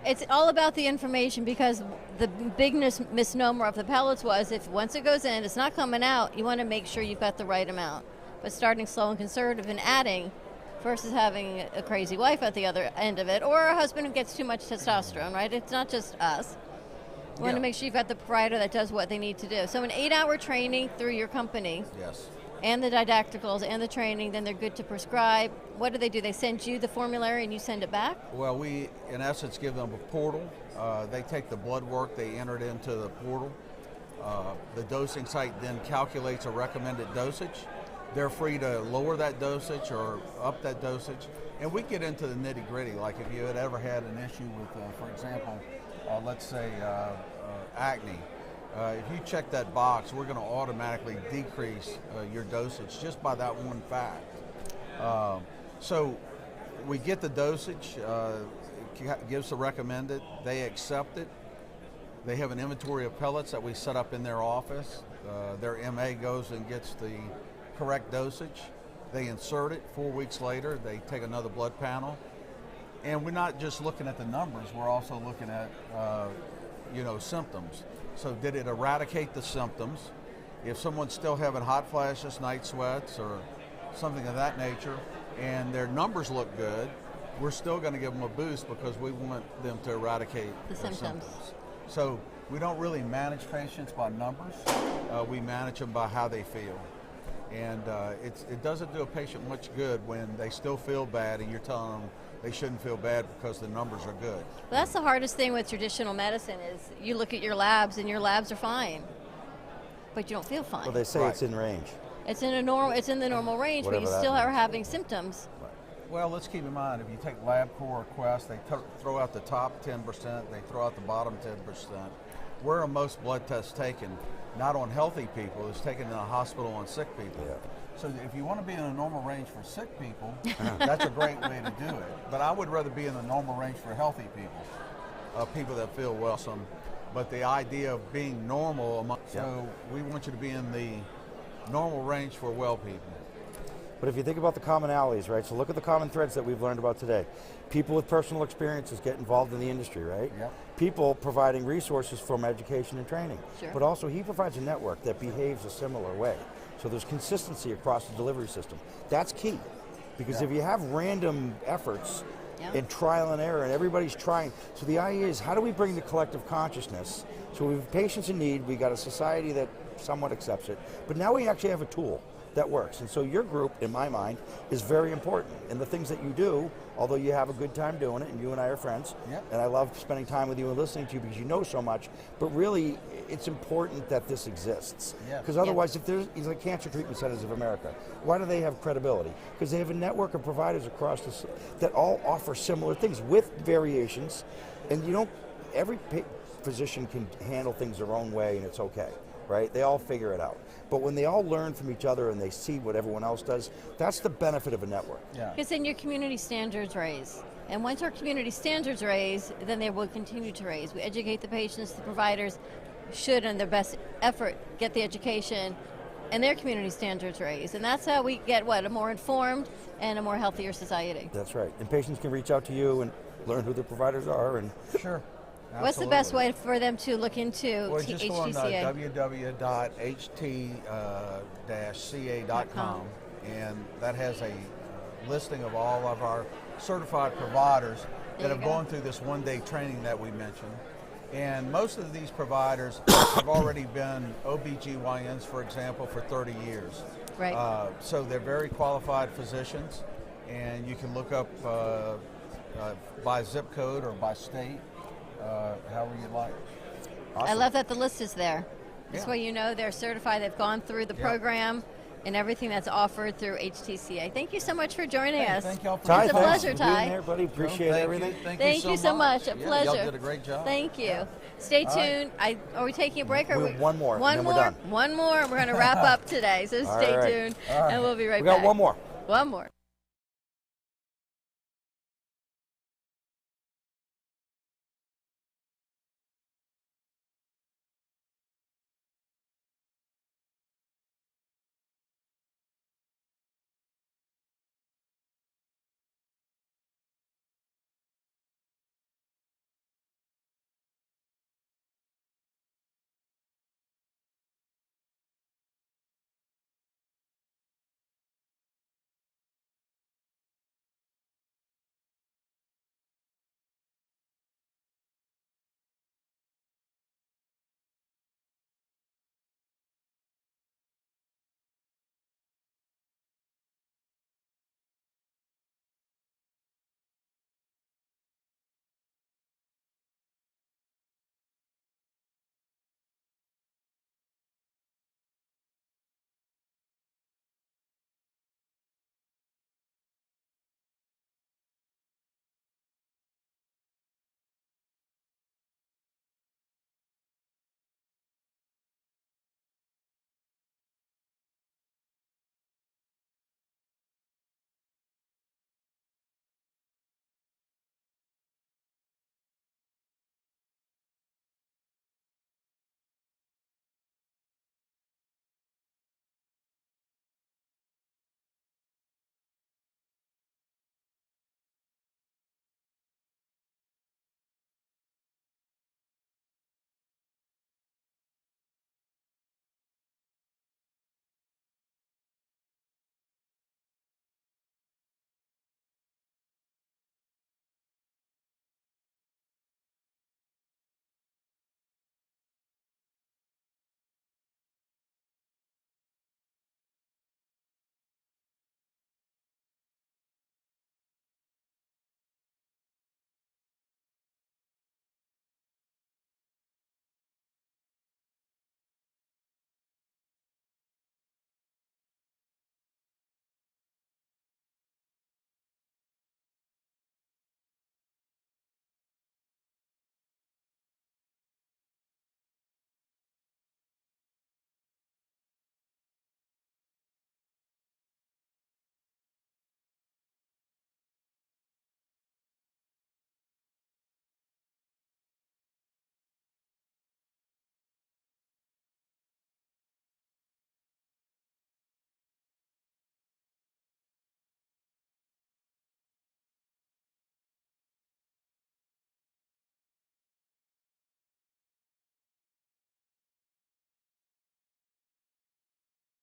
It's all about the information, because the big misnomer of the pellets was, if once it goes in, it's not coming out, you want to make sure you've got the right amount. But starting slow and conservative and adding versus having a crazy wife at the other end of it, or a husband who gets too much testosterone, right? It's not just us. You want to make sure you've got the provider that does what they need to do. So an 8-hour training through your company. Yes. And the didacticals and the training, then they're good to prescribe. What do? They send you the formulary and you send it back? Well, we, in essence, give them a portal. They take the blood work, they enter it into the portal. The dosing site then calculates a recommended dosage. They're free to lower that dosage or up that dosage. And we get into the nitty gritty, like if you had ever had an issue with, for example, let's say acne. If you check that box, we're going to automatically decrease your dosage just by that one fact. So we get the dosage, it gives the recommended, they accept it. They have an inventory of pellets that we set up in their office. Their MA goes and gets the correct dosage. They insert it. 4 weeks later, they take another blood panel. And we're not just looking at the numbers, we're also looking at symptoms. So did it eradicate the symptoms? If someone's still having hot flashes, night sweats, or something of that nature, and their numbers look good, we're still going to give them a boost because we want them to eradicate the symptoms. So we don't really manage patients by numbers. We manage them by how they feel. And it doesn't do a patient much good when they still feel bad and you're telling them they shouldn't feel bad because the numbers are good. Well, that's the hardest thing with traditional medicine is you look at your labs and your labs are fine, but you don't feel fine. Well, they say it's in range. It's in the normal range, Whatever but you still are having symptoms. Well, let's keep in mind, if you take LabCorp or Quest, they throw out the top 10%, they throw out the bottom 10%. Where are most blood tests taken? Not on healthy people, it's taken in a hospital on sick people. Yeah. So if you want to be in a normal range for sick people, that's a great way to do it. But I would rather be in the normal range for healthy people, people that feel well. But the idea of being normal, so we want you to be in the normal range for well people. But if you think about the commonalities, right? So look at the common threads that we've learned about today. People with personal experiences get involved in the industry, right? Yep. People providing resources from education and training. Sure. But also he provides a network that behaves a similar way. So there's consistency across the delivery system. That's key. Because if you have random efforts and trial and error and everybody's trying, so the idea is how do we bring the collective consciousness? So we have patients in need, we got a society that somewhat accepts it, but now we actually have a tool that works. And so your group, in my mind, is very important. And the things that you do, although you have a good time doing it, and you and I are friends, and I love spending time with you and listening to you because you know so much, but really, it's important that this exists. Because otherwise, if there's like Cancer Treatment Centers of America, why do they have credibility? Because they have a network of providers across this that all offer similar things with variations, and every physician can handle things their own way and it's okay. Right? They all figure it out. But when they all learn from each other and they see what everyone else does, that's the benefit of a network. Because then your community standards raise. And once our community standards raise, then they will continue to raise. We educate the patients, the providers should, in their best effort, get the education and their community standards raise. And that's how we get, a more informed and a more healthier society. That's right. And patients can reach out to you and learn who their providers are. And Sure. What's the best way for them to look into well, just go on HTCA? www.ht-ca.com, and that has a listing of all of our certified providers that have gone through this one-day training that we mentioned. And most of these providers have already been OBGYNs, for example, for 30 years. Right. So they're very qualified physicians, and you can look up by zip code or by state. However you like. Awesome. I love that the list is there. This way you know they're certified, they've gone through the program and everything that's offered through HTCA. Thank you so much for joining us. Thank y'all for It's a pleasure, Ty. Being there, buddy. Appreciate everything. Thank you so much. A pleasure. Y'all did a great job. Thank you. Stay tuned. Are we taking a break? Or one more. One more. We're done. One more. We're going to wrap up today. So stay tuned, and we'll be right back. We got one more. One more.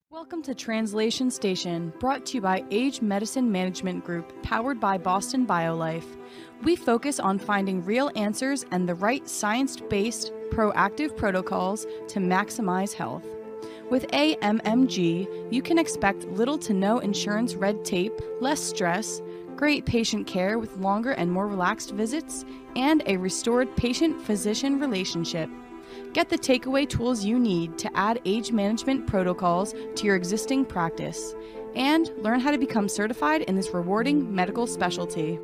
Welcome to Translation Station, brought to you by Age Medicine Management Group, powered by Boston BioLife. We focus on finding real answers and the right science-based, proactive protocols to maximize health. With AMMG, you can expect little to no insurance red tape, less stress, great patient care with longer and more relaxed visits, and a restored patient-physician relationship. Get the takeaway tools you need to add age management protocols to your existing practice, and learn how to become certified in this rewarding medical specialty.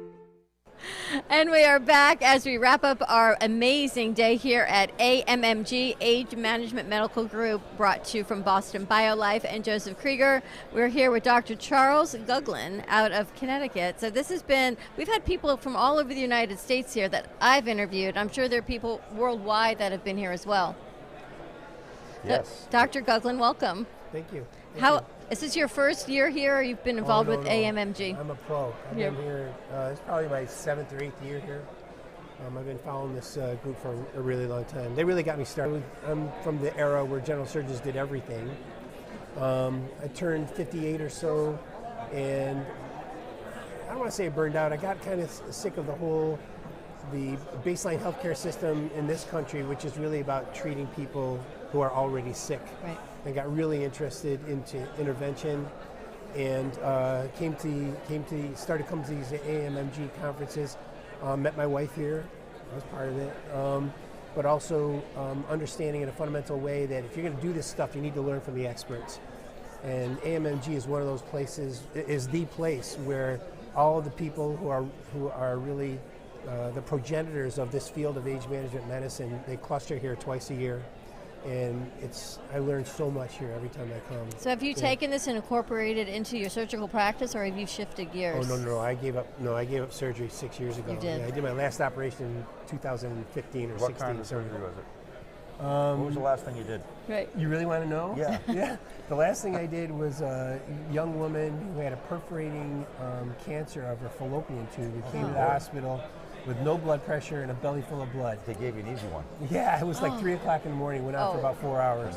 And we are back as we wrap up our amazing day here at AMMG, Age Management Medical Group, brought to you from Boston BioLife and Joseph Krieger. We're here with Dr. Charles Guglin out of Connecticut. So this has been, we've had people from all over the United States here that I've interviewed. I'm sure there are people worldwide that have been here as well. Yes. Dr. Guglin, welcome. Thank you. Is this your first year here, or you've been involved with AMMG? I'm a pro. I've been here, it's probably my 7th or 8th year here. I've been following this group for a really long time. They really got me started. I'm from the era where general surgeons did everything. I turned 58 or so, and I don't want to say I burned out. I got kind of sick of the baseline healthcare system in this country, which is really about treating people who are already sick. Right. I got really interested into intervention, and started coming to these AMMG conferences. Met my wife here, I was part of it, but also understanding in a fundamental way that if you're going to do this stuff, you need to learn from the experts. And AMMG is one of those places, is the place where all of the people who are really the progenitors of this field of age management medicine, they cluster here twice a year. And I learn so much here every time I come. So have you taken this and incorporated into your surgical practice, or have you shifted gears? Oh, no, I gave up surgery 6 years ago. You did? Yeah, I did my last operation in 2015 or 16. What kind of surgery was it? What was the last thing you did? Right. You really want to know? Yeah. Yeah. The last thing I did was a young woman who had a perforating cancer of her fallopian tube. We came to the hospital with no blood pressure and a belly full of blood. They gave you an easy one. Yeah, it was like 3 o'clock in the morning. Went out for about 4 hours.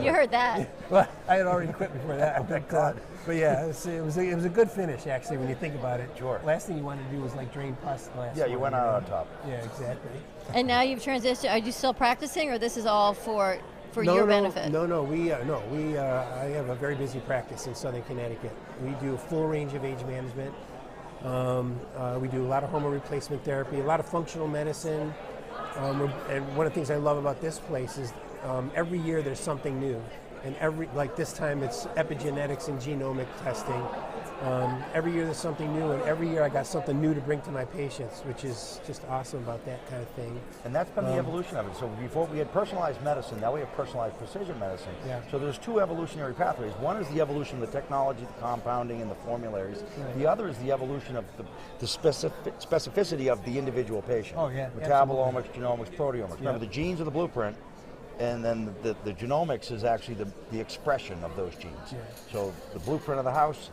You heard that. Well, I had already quit before that. Thank God. But yeah, it was a good finish, actually, when you think about it. Sure. Last thing you wanted to do was like drain pus glass. Yeah, you went out on top. Yeah, exactly. And now you've transitioned. Are you still practicing, or this is all for your benefit? No. I have a very busy practice in Southern Connecticut. We do a full range of age management. We do a lot of hormone replacement therapy, a lot of functional medicine. And one of the things I love about this place is every year there's something new. And like this time it's epigenetics and genomic testing. Every year there's something new, and every year I got something new to bring to my patients, which is just awesome about that kind of thing. And that's been the evolution of it. So before we had personalized medicine, now we have personalized precision medicine. Yeah. So there's two evolutionary pathways. One is the evolution of the technology, the compounding, and the formularies. Right. The other is the evolution of the specificity of the individual patient. Oh, yeah. Metabolomics, genomics, proteomics. Yeah. Remember, the genes are the blueprint, and then the genomics is actually the expression of those genes. Yeah. So the blueprint of the house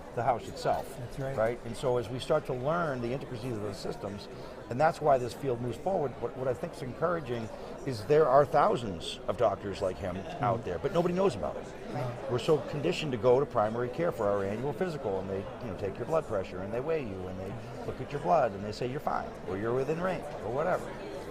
itself. That's right. Right? And so as we start to learn the intricacies of those systems, and that's why this field moves forward, what I think is encouraging is there are thousands of doctors like him out there, but nobody knows about it. Right. We're so conditioned to go to primary care for our annual physical, and they take your blood pressure, and they weigh you, and they look at your blood, and they say you're fine, or you're within range, or whatever.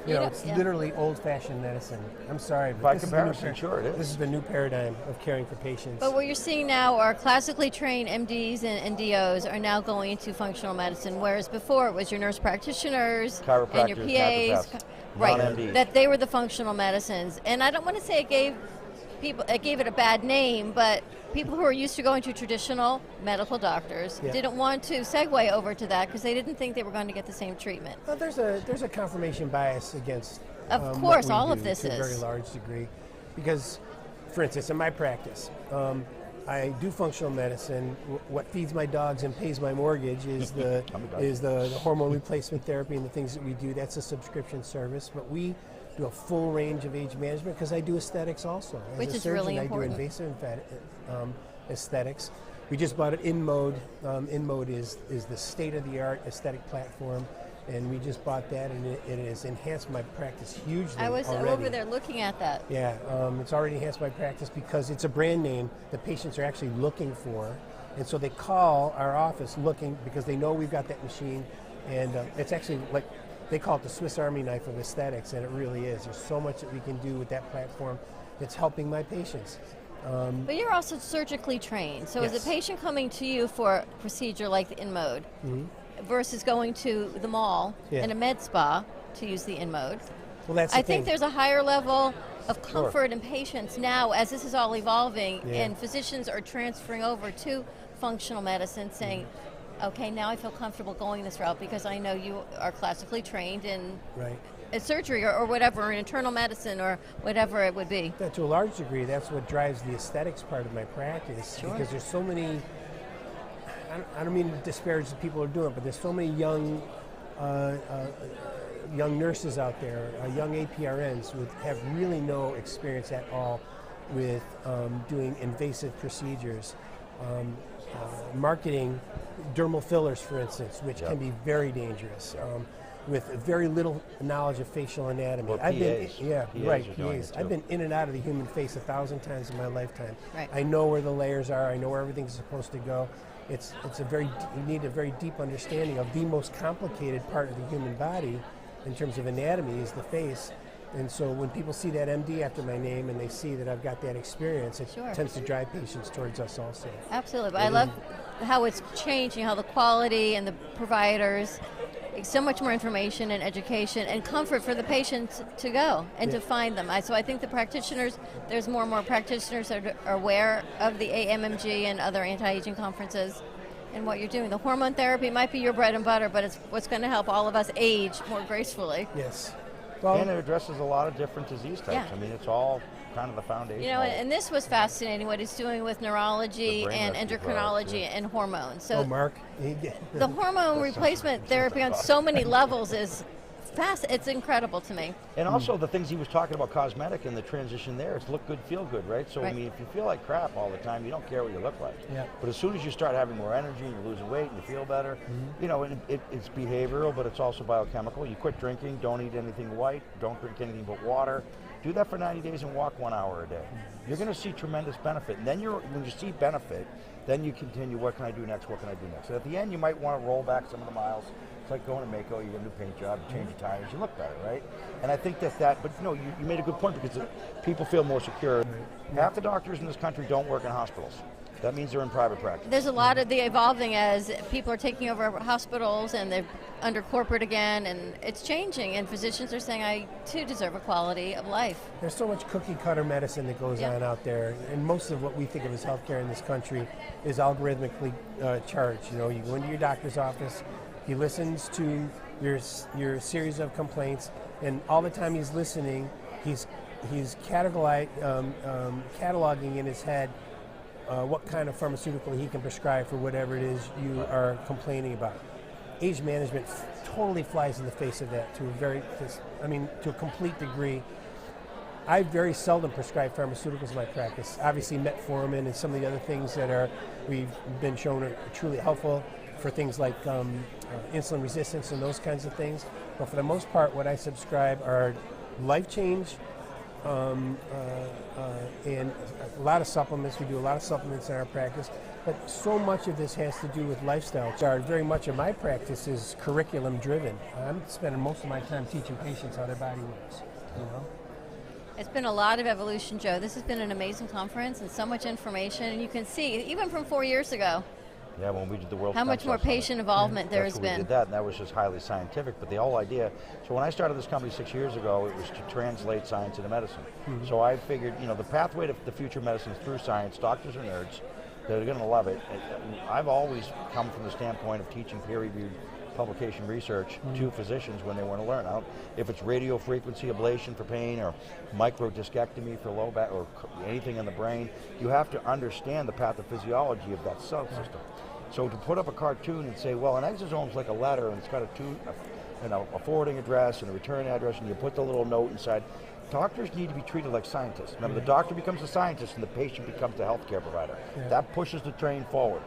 It's literally old-fashioned medicine. I'm sorry, but by comparison, sure it is. This is the new paradigm of caring for patients. But what you're seeing now are classically trained MDs and DOs are now going into functional medicine, whereas before it was your nurse practitioners and your PAs, right? That they were the functional medicines. And I don't want to say it gave it a bad name, but people who are used to going to traditional medical doctors didn't want to segue over to that because they didn't think they were going to get the same treatment. Well, there's a confirmation bias against of course what we all do of this to is a very large degree, because, for instance, in my practice, I do functional medicine. What feeds my dogs and pays my mortgage is the hormone replacement therapy and the things that we do. That's a subscription service, but we do a full range of age management because I do aesthetics also. As Which a is surgeon, really important. I do invasive aesthetics. We just bought it InMode. InMode is the state-of-the-art aesthetic platform. And we just bought that, and it has enhanced my practice hugely. I was already. over there looking at that. Yeah, it's already enhanced my practice because it's a brand name the patients are actually looking for. And so they call our office looking because they know we've got that machine. And it's actually like, they call it the Swiss Army knife of aesthetics, and it really is. There's so much that we can do with that platform that's helping my patients. But you're also surgically trained. So Yes. is a patient coming to you for a procedure like the InMode versus going to the mall in a med spa to use the InMode? Well, that's I the think thing. there's a higher level of comfort in patients now as this is all evolving and physicians are transferring over to functional medicine saying, okay, now I feel comfortable going this route because I know you are classically trained in surgery or whatever, or internal medicine or whatever it would be. To a large degree, that's what drives the aesthetics part of my practice because there's so many, I don't mean to disparage the people who are doing it, but there's so many young nurses out there, young APRNs who have really no experience at all with doing invasive procedures. Marketing dermal fillers, for instance, which can be very dangerous, with very little knowledge of facial anatomy. Or I've been, PAs. PAs. I've been in and out of the human face 1,000 times in my lifetime. Right. I know where the layers are. I know where everything's supposed to go. It's a very, you need a very deep understanding of the most complicated part of the human body in terms of anatomy is the face. And so when people see that MD after my name and they see that I've got that experience, it tends to drive patients towards us also. Absolutely. But I love how it's changing, how the quality and the providers, so much more information and education and comfort for the patients to go and to find them. So I think the practitioners, there's more and more practitioners that are aware of the AMMG and other anti-aging conferences and what you're doing. The hormone therapy might be your bread and butter, but it's what's going to help all of us age more gracefully. Yes. Well, and it addresses a lot of different disease types. Yeah. I mean, it's all kind of the foundation. You know, and this was fascinating, what it's doing with neurology and endocrinology and hormones. So Mark. The hormone replacement therapy on so many levels is it's incredible to me. And also the things he was talking about, cosmetic and the transition there, it's look good, feel good, right? So I mean, if you feel like crap all the time, you don't care what you look like. Yeah. But as soon as you start having more energy and you're losing weight and you feel better, you know, it's behavioral, but it's also biochemical. You quit drinking, don't eat anything white, don't drink anything but water. Do that for 90 days and walk 1 hour a day. You're going to see tremendous benefit. And then when you see benefit, then you continue, what can I do next, what can I do next? And at the end, you might want to roll back some of the miles. It's like going to Mako, you get a new paint job, you change your tires, you look better, right? And I think but no, you made a good point because people feel more secure. Half the doctors in this country don't work in hospitals. That means they're in private practice. There's a lot of the evolving as people are taking over hospitals and they're under corporate again, and it's changing, and physicians are saying, I too deserve a quality of life. There's so much cookie cutter medicine that goes on out there, and most of what we think of as healthcare in this country is algorithmically charged. You know, you go into your doctor's office, he listens to your series of complaints, and all the time he's listening, he's cataloging in his head what kind of pharmaceutical he can prescribe for whatever it is you are complaining about. Age management totally flies in the face of that to a complete degree. I very seldom prescribe pharmaceuticals in my practice. Obviously, metformin and some of the other things that we've been shown are truly helpful for things like insulin resistance and those kinds of things. But for the most part, what I subscribe are life change and a lot of supplements. We do a lot of supplements in our practice. But so much of this has to do with lifestyle. Very much of my practice is curriculum driven. I'm spending most of my time teaching patients how their body works. You know? It's been a lot of evolution, Joe. This has been an amazing conference and so much information, and you can see, even from 4 years ago, yeah, when we did the World how much more patient involvement there has been. We did that, and that was just highly scientific. But the whole idea, so when I started this company 6 years ago, it was to translate science into medicine. So I figured, you know, the pathway to the future of medicine is through science. Doctors are nerds. They're going to love it. I've always come from the standpoint of teaching peer-reviewed publication research to physicians when they want to learn. If it's radio frequency ablation for pain or microdiscectomy for low back or anything in the brain, you have to understand the pathophysiology of that cell system. So to put up a cartoon and say, well, an exosome is like a letter and it's got a forwarding address and a return address, and you put the little note inside. Doctors need to be treated like scientists. Remember, the doctor becomes a scientist and the patient becomes the healthcare provider. That pushes the train forward,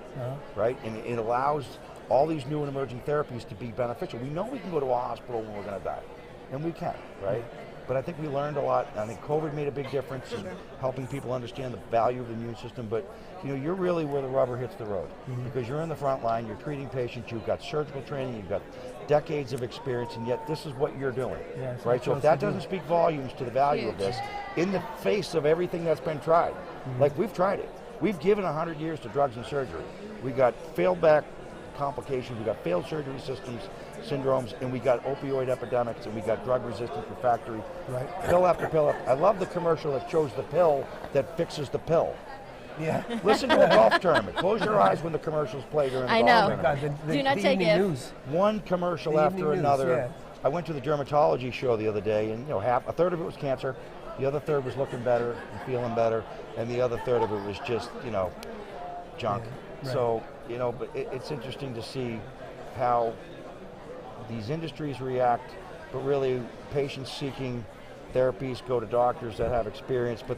right? And it allows all these new and emerging therapies to be beneficial. We know we can go to a hospital when we're going to die, and we can, right? But I think we learned a lot. I think COVID made a big difference in helping people understand the value of the immune system. But you're really where the rubber hits the road, because you're in the front line. You're treating patients. You've got surgical training. You've got decades of experience, and yet this is what you're doing, right? So if that doesn't speak volumes to the value of this, in the face of everything that's been tried, like we've tried it. We've given 100 years to drugs and surgery. We got failed back complications. We got failed surgery syndromes, and we got opioid epidemics, and we got drug-resistant refractory, pill after pill. I love the commercial that shows the pill that fixes the pill. Yeah. Listen to a golf tournament. Close your eyes when the commercials play during the golf tournament. Do not take it. News. One commercial after another. I went to the dermatology show the other day, and a third of it was cancer, the other third was looking better and feeling better, and the other third of it was just junk. So but it's interesting to see how these industries react, but really patients seeking therapies go to doctors that have experience, but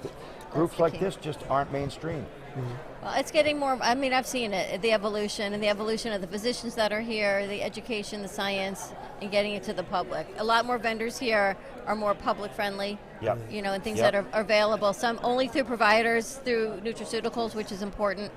groups like this just aren't mainstream. Well, it's getting more, I've seen it, the evolution of the physicians that are here, the education, the science, and getting it to the public. A lot more vendors here are more public friendly, and things that are available. Some only through providers, through nutraceuticals, which is important.